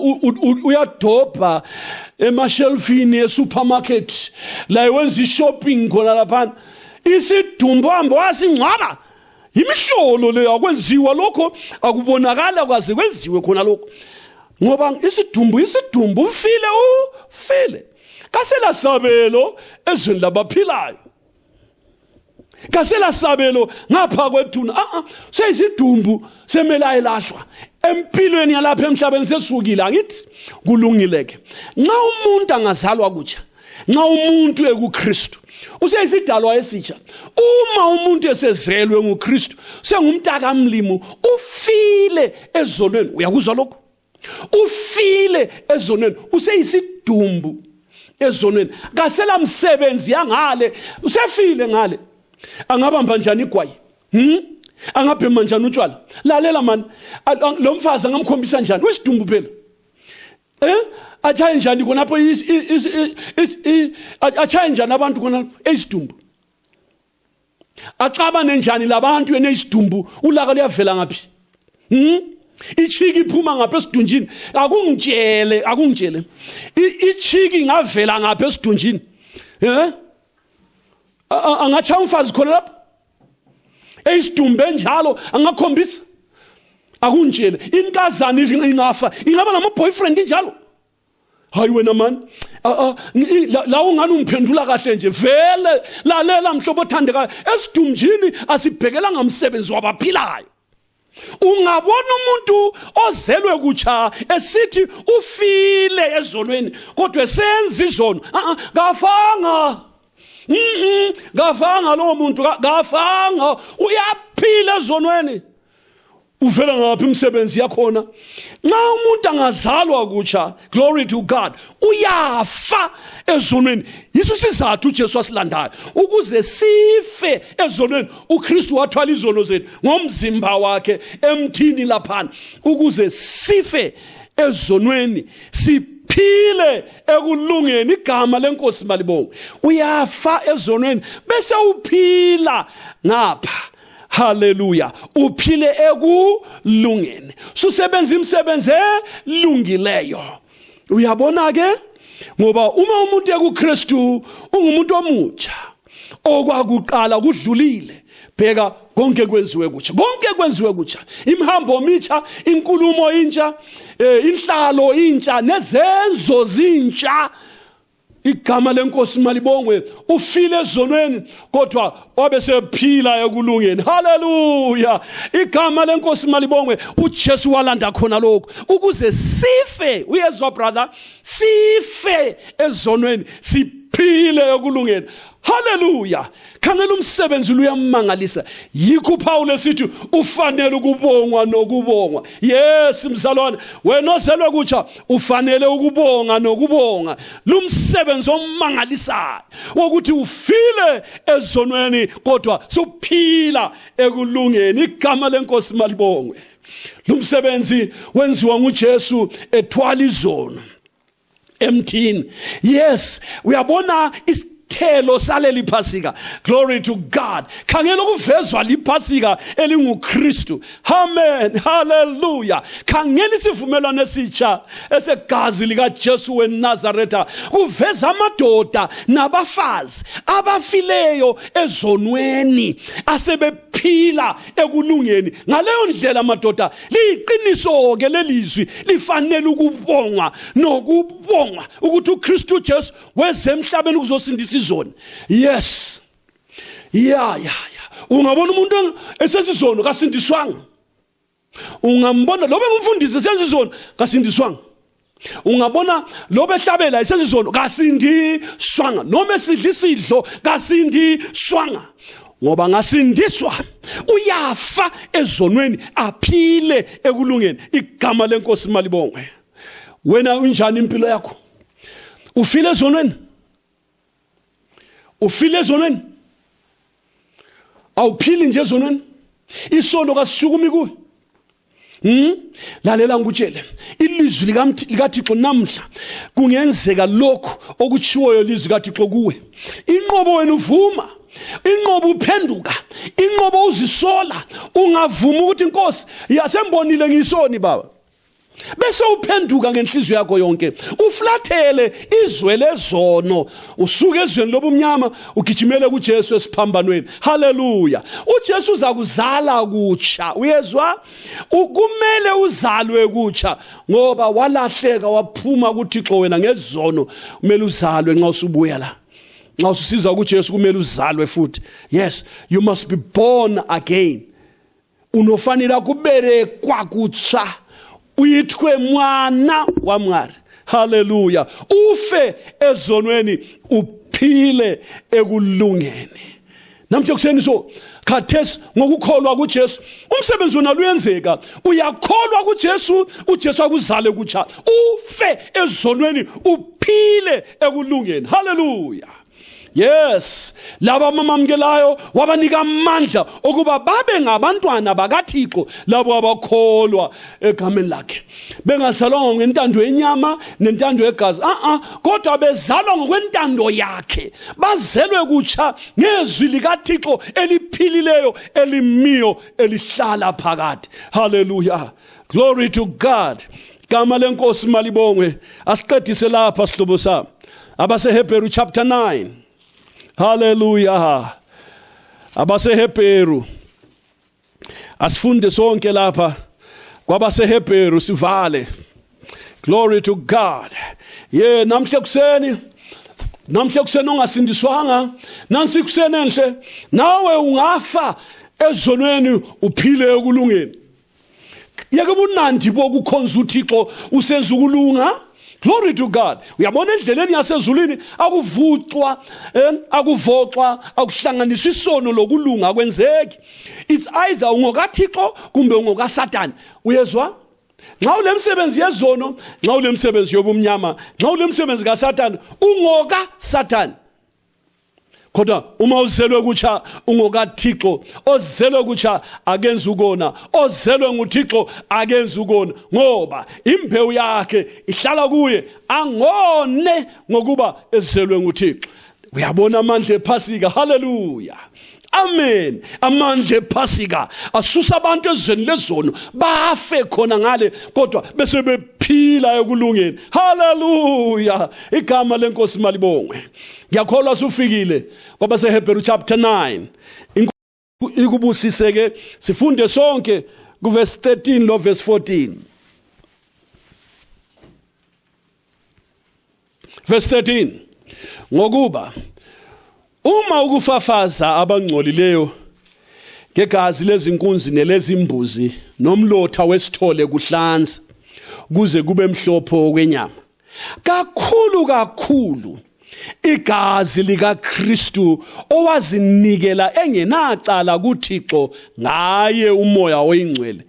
uyadobha emashelfini esupermarket la wenza shopping khona lapha. Isidumbu hamba wasingcwaba. Imihlolo le akwenziwa lokho, akubonakala kwaze kwenziwe khona lokho. Ngoba isidumbu ufile. Kasela sabelo ezweni labaphilayo. Kasela sabelo ngapha kwethuna. Seyisidumbu semela elahlwa. Empilweni yalapha emhlabeni sesukile, angithi kulungileke. Nxa umuntu angazalwa kutsha, nxa umuntu ekuKristu, useyisidalwa esitsha. Uma umuntu esezelwe nguKristu, sengumntaka mlimo, ufile ezonweni. Uyakuzwa lokho? Ufile ezonweni, useyisidumbu ezonweni. Kasela msebenzi yangale, usefile ngale. Angabamba njani igwayi? Angabhema njani utshwala? Lalela man, lo mfazi angamkhombisa njani? Wesidumbu phela. Achaye njani khonapho achaye njani abantu khonapho esidumbu? Axabane njani labantu enesidumbu? Ulaka luyavela ngaphi? Ichiki iphuma ngapha esidunjini. Akungitshele. Ichiki ngavela ngapha esidunjini. Angacha umfazi khona lapha. Esidumbe njalo angakhombisa. Akungitshele. Inkazana ingafa, ingaba nama boyfriend njalo. Hayi wena man. La ungani umphendula kahle nje. Vele lalela mhlobo othandekayo. Esidumjini asibhekela ngamsebenzi wabaphilayo. Ungabona umuntu ozelwe kutsha esithi ufile ezonweni kodwa esenza izono. Gafanga. Gafanga lo muntu, gafanga, uyaphila ezonweni. Uvela ngaphi umsebenzi yakhona? Nxa umuntu angazalwa kutsha, glory to God, uyafa ezonweni. Yiso sizathu uJesu asilandayo ukuze sife ezonweni. uKristu wathwala izono zethu ngomzimba wakhe emthini laphana ukuze sife ezonweni, siphile ekulungeni. Igama lenkosi malibonge. Uyafa ezonweni bese uphila ngapha. Hallelujah. Uphile ekulungeni. Susebenza imisebenzi elungileyo. Uyabona ke? Ngoba uma umuntu ekuKristu ungumuntu omutsha, okwakuqala kudlulile. Bheka konke kwenziwe kutsha. Imhambo omitsha, inkulumo intsha, inhlalo intsha, nezenzo zintsha. Igama lenkosi malibongwe. Ufile ezonweni kodwa wabe sephila ekulungeni. Hallelujah. Igama lenkosi malibongwe. uJesu walanda khona lokho ukuze sife. Uyezwa brother? Sife ezonweni, siphile ekulungeni. Hallelujah. Khangela umsebenzi uyamangalisa. Yikho Paul esithi ufanele ukubongwa nokubongwa. Yes mzalwane, wena ozelwe kutsha ufanele ukubonga nokubonga. Lumsebenzi omangalisayo wokuthi ufile ezonweni kodwa suphila ekulungeni. Igama lenkosi malibongwe. Lumsebenzi wenziwa nguJesu ethwala izono emthini. Yes, uyabona isithelo saleli Phasika. Glory to God. Khangela ukuvezwa liPhasika elinguKristu. Amen. Hallelujah. Khangela isivumelwano esitsha esegazi likaJesu weNazaretha. Kuveza amadoda nabafazi abafileyo ezonweni asebephila ekulungeni. Ngaleyo ndlela amadoda liyiqiniso ke lelizwi lifanele ukubongwa nokubongwa ukuthi uKristu Jesu weze emhlabeni ukuzosindisa izoni. Yes. Yeah. Ungabona umuntu esenza izono kasindiswanga. Ungambona lobe ngumfundisi esenza izono kasindiswanga. Ungabona lobe ehlabela esenza izono kasindiswanga. Noma esidla isidlo kasindiswanga. Ngoba ngasindiswa uyafa ezonweni aphile ekulungeni. Igama lenkosi malibongwe. Wena unjani impilo yakho? Ufile ezonweni? Ufile ezonweni? Awuphili nje ezonweni? Isono kasishukumi kuwe. Lalela ngikutshele. Ilizwi likaThixo namhla kungenzeka lokho okuchiwoyo ilizwi likaThixo kuwe. Inqobo wena uvuma. Inqobo uphenduka. Inqobo uzisola. Ungavuma ukuthi inkosi yasembonile ngisoni baba. Bese uphenduka ngenhliziyo yakho yonke. Uflathele izwe lezono. Usuke ezweni lobumnyama ugijimele kuJesu esiphambanweni. Hallelujah. uJesu uzakuzala kutsha. Uyezwa? Kumele uzalwe kutsha ngoba walahleka waphuma kuThixo wena ngezono. Kumele uzalwe nxa usubuya la. Nxa usiza kuJesu kumele uzalwe futhi. Yes, you must be born again. Unofanira kuberekwa kutsha. Uyithwe mwana wamngari. Hallelujah. Ufe ezonweni uphile ekulungeni. Namhla kuseni so khathesi ngokukholwa kuJesu umsebenzi wona luyenzeka. Uyakholwa kuJesu, uJesu akuzale kutsha. Ufe ezonweni uphile ekulungeni. Hallelujah. Yes, laba mamamkelayo wabanika amandla okuba babe ngabantwana bakaThixo labo abakholwa egameni lakhe. Bengazalwa ngentando yenyama nentando yegazi, kodwa bezalwa ngokwentando yakhe. Bazelwe kutsha ngezwi likaThixo eliphilileyo, elimiyo, elihlala phakathi. Hallelujah. Glory to God. Gama lenkosi malibongwe. Asiqedise lapha sihlobo sami. AbaseHebrew chapter 9. Hallelujah. AbaseHebrew. Asifunde sonke lapha kwabaseHebrew sivale. Glory to God. Yeah, namhla kuseni ongasindiswanga, nansi kuseni enhle, nawe ungafa ezonweni uphile ekulungeni. Yeke bunandi bokukhonza uThixo usenza ukulunga. Glory to God. Uyabona endleleni yasezulwini akuvuxwa, akuvoxwa, akuhlanganiswa isono lokulunga kwenzeki. It's either ungokaThixo kumbe ungokaSatan. Uyezwa? Nxa ulemsebenzi yezono, nxa ulemsebenzi yobumnyama, nxa ulemsebenzi kaSatan, ungokaSatan. Kodwa uma uzelwe kutsha ungokaThixo, ozelwe kutsha akenza ukona, ozelwe nguThixo akenza ukona, ngoba imbewu yakhe ihlala kuye, angone ngokuba ezelwe nguThixo. Uyabona amandla ePhasika. Hallelujah. Amen. Amandla ePhasika asusa abantu ezweni lezono bafe khona ngale kodwa bese bephila ekulungeni. Hallelujah. Igama lenkosi malibongwe. Ngiyakholwa usufikile kwaba seHebrew chapter 9. Ikubusise ke sifunde sonke ku verse 13 lo verse 14. Verse 13. Ngokuba uma ukufafaza abangcolileyo ngegazi lezinkunzi nelezimbuzi nomlotha wesithole kuhlanza kuze kube mhlopho kwenyama, kakhulu igazi likaKristu owazinikela engenacala kuThixo ngaye umoya oyingcwele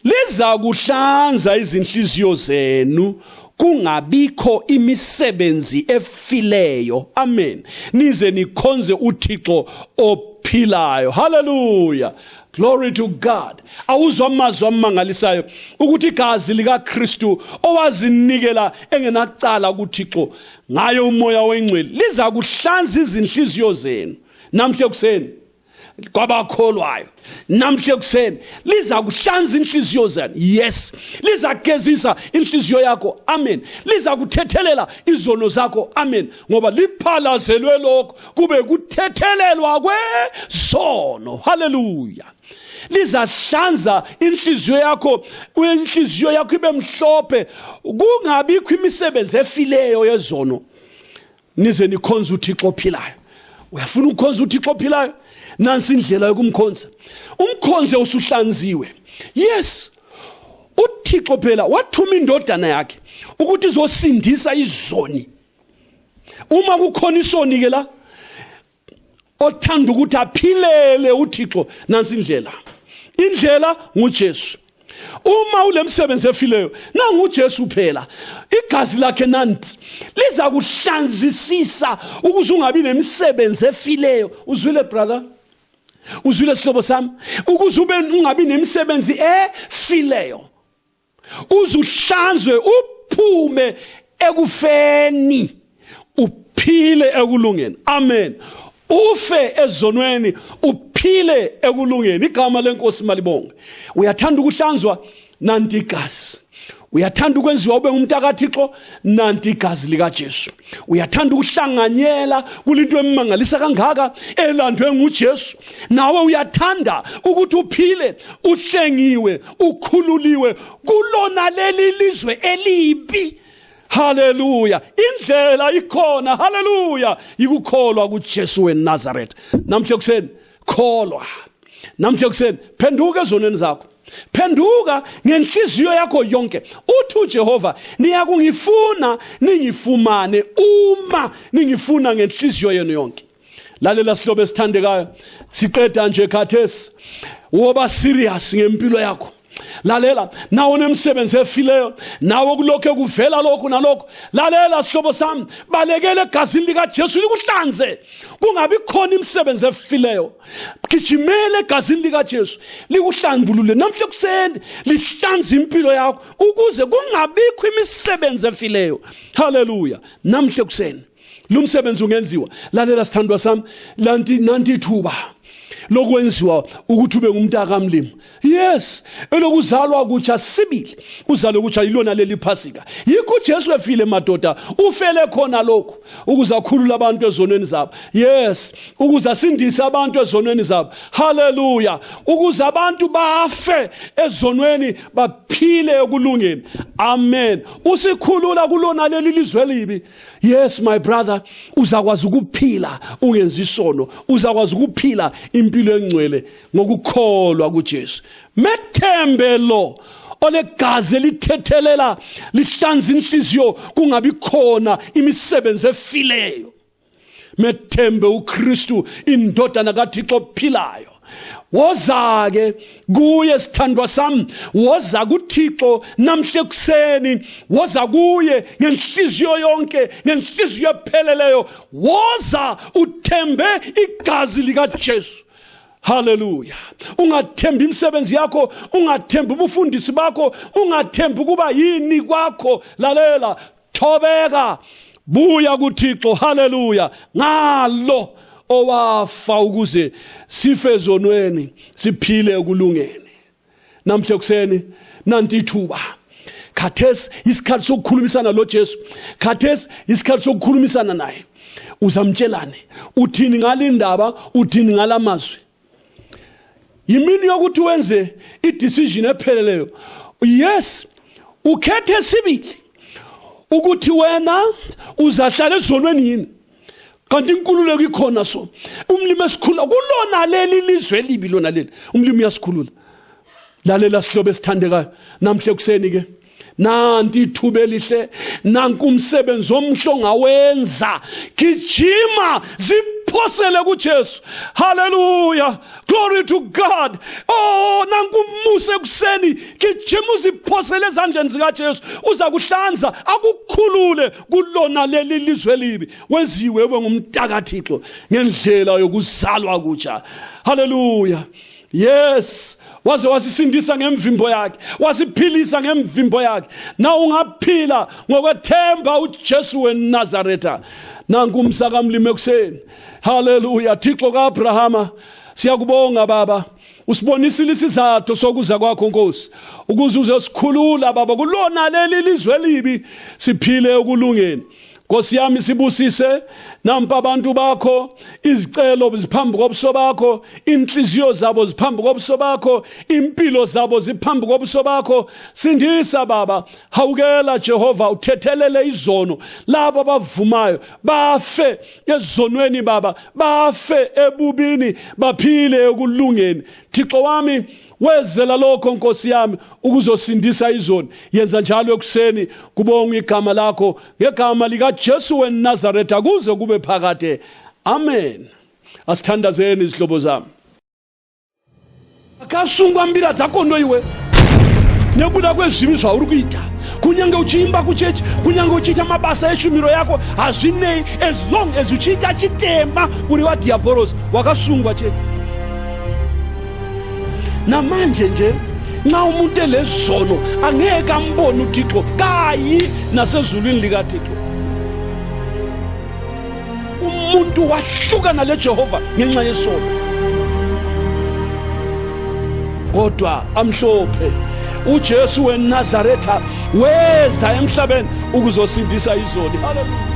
liza kuhlanza izinhliziyo zenu kungabikho imisebenzi efileyo. Amen. Nize nikhonze uThixo ophilayo. Hallelujah. Glory to God. Awuzwa amazwi amangalisayo ukuthi igazi lika Kristu owazinikela engenacala kuThixo ngayo umoya wengcwele liza kuhlanza izinhliziyo zenu namhle kuseni kwabakholwayo. Namhle kuseni liza kuhlanza inhliziyo zenu. Yes, liza kugezisa inhliziyo yakho. Amen. Liza kuthethelela izono zakho. Amen. Ngoba liphalazelwe lokho kube kuthethelelwa kwezono. Hallelujah. Lizahlanza inhliziyo yakho ibe mhlophe, kungabikho imisebenzi efileyo yezono, nize nikhonza uThixo ophilayo. Uyafuna ukukhonza uThixo ophilayo? Nansi indlela yokumkhonza. Umkhonze usuhlanziwe. Yes, uThixo phela wathuma indodana yakhe ukuthi izosindisa izoni. Uma kukhona isoni ke la othanda ukuthi aphilele uThixo, nansi indlela nguJesu. Uma ulemsebenzi efileyo nangu uJesu phela, igazi lakhe nanti liza kuhlanzisisa ukuze ungabi nemisebenzi efileyo. Uzwile brother? Uzwile sihlobo sami? Ukuze ungabi nemisebenzi efileyo, uzuhlanzwe uphume ekufeni uphile ekulungeni. Amen. Ufe ezonweni uphile ekulungeni. Igama lenkosi malibonge. Uyathanda ukuhlanzwa? Nanti igazi. Uyathanda ukwenziwa ube umntakaThixo? Nanti igazi lika Jesu. Uyathanda ukuhlanganyela kulinto emangalisa kangaka elandwe nguJesu? Nawe uyathanda ukuthi uphile uhlengiwe ukhululiwe kulona leli lizwe elibi? Hallelujah. Indlela ikhona. Hallelujah. Ikukholwa kuJesu weNazaretha. Namhle kuseni kholwa. Namhle kuseni phenduka ezonweni zakho. Phenduka ngenhliziyo yakho yonke. Uthi uJehova, niyakungifuna ningifumane uma ningifuna ngenhliziyo yenu yonke. Lalela sihlobo esithandekayo, siqeda nje khathesi. Woba serious ngempilo yakho. Lalela, nawo nemsebenzi efileyo, nawo kulokho kuvela lokho nalokho. Lalela sihlobo sami, balekele egazini lika Jesu likuhlanze. Kungabi khona imisebenzi efileyo. Gijimele egazini lika Jesu likuhlambulule. Namhle kuseni lihlanze impilo yakho ukuze kungabikho imisebenzi efileyo. Hallelujah. Namhle kuseni lumsebenzi ungenziwa. Lalela sithandwa sami, nanti ithuba lokwenziwa ukuthi ube ngumntaka kamlimo. Yes, elokuzalwa kutsha sibili, uzalwe kutsha ilona leli Phasika. Yikho Jesu efile madoda, ufele khona lokho ukuze akhulule abantu ezonweni zabo. Yes, ukuze asindise abantu ezonweni zabo. Hallelujah. Ukuze abantu bafe ezonweni baphile ekulungeni. Amen. Usikhulula kulona leli lizwe libi. Yes my brother, uzakwazi ukuphila ungenzi isono, uzakwazi ukuphila impilo engcwele ngokukholwa kuJesu. Methembe lo olegazi lithethelela lihlanza inhliziyo kungabi khona imisebenzi efileyo. Methembe uKristu indodana kaThixo ophilayo. Woza ke kuye sithandwa sami, woza kuThixo namhle kuseni, woza kuye ngenhliziyo yonke, ngenhliziyo epheleleyo. Woza uthembe igazi lika Jesu. Hallelujah. Ungathembi imisebenzi yakho, ungathembi ubufundisi bakho, ungathembi kuba yini kwakho. Lalela, thobeka, buya kuThixo. Hallelujah. Ngalo owafa ukuze sife ezonweni siphile ekulungeni. Namhle kuseni nanti ithuba. Khathesi isikhathi sokukhulumisana lo Jesu. Khathesi isikhathi sokukhulumisana naye. Uzamtshelane, uthini ngalindaba, uthini ngalamazwi. Yimini yokuthi wenze i-decision epheleleyo. Yes, ukhethe sibili ukuthi wena uzahlala ezonweni yini. Kanti inkululeko ikhona so. Umlimi esikhulula kulona leli lizwe libi lona leli. Umlimi uyasikhulula. Lalela sihlobo esithandekayo. Namhle kuseni ke. Nanti ithuba elihle, nanku umsebenzi omhle ongawenza. Gijima uziphosele kuJesu. Hallelujah, glory to God. Oh, nangumuse kuseni gijima uziphosele ezandleni zikaJesu, uza kuhlanza akukhulule kulona leli lizwe libi, wenziwe ngumntakaThixo ngendlela yokuzalwa kutsha. Hallelujah. Yes, waze wasisindisa ngemvimbo yakhe, wasiphilisa ngemvimbo yakhe. Na ungaphila ngokwethemba uJesu weNazaretha. Nanku umsaka mlime kuseni. Hallelujah. Thixo kaAbrahama, siyakubonga Baba, usibonisile isizathu sokuza kwakho Nkosi, ukuze uzosikhulula Baba kulona leli lizwe libi, siphile okulungeni. Nkosi yami sibusise nampa abantu bakho, izicelo ziphambi kobuso bakho, inhliziyo zabo ziphambi kobuso bakho, impilo zabo ziphambi kobuso bakho. Sindisa Baba, hawukela Jehova, uthethelele izono labo abavumayo bafe ezonweni Baba, bafe ebubini baphile ekulungeni. Thixo wami, wezela lokho Nkosi yami ukuzosindisa izoni. Yenza njalo ekuseni, kubonga igama lakho ngegama likaJesu weNazaretha kuze kube phakade. Amen. Asithandazeni izihlobo zami. Akasungwa mbira dzako ndoiwe nekuda kwezvivi zvauri kuita, kunyange uchiimba kuchechi, kunyange uchiita mabasa eshumiro yako, hazvinei as long as uchiita chitema uri wadiabhoros, wakasungwa chete. Namanje nje nxa umuntu elezono angeke ambone uThixo kayi nasezulwini likaThixo. Umuntu wahlukana leJehova ngenxa yesono, kodwa amhlophe uJesu weNazaretha weza emhlabeni ukuzosindisa izoni. Hallelujah.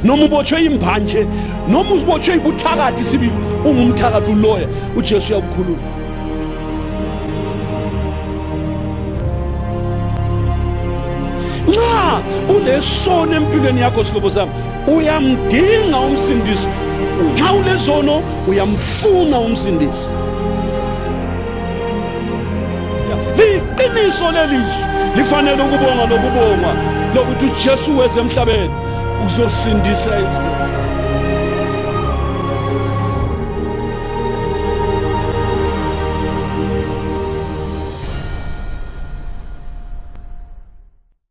Noma ubotshwe imbanje, noma ubotshwe ibuthakathi sibili, ungumthakathi uloya, uJesu uyakukhulula. Nxa ulesono empilweni yakho sihlobo sami, uyamdinga umsindisi. Nxa ulezono uyamfuna umsindisi. Liqiniso lelizwi lifanele ukubonga lokubonga lokuthi uJesu weze emhlabeni ukuzosindisa izwe.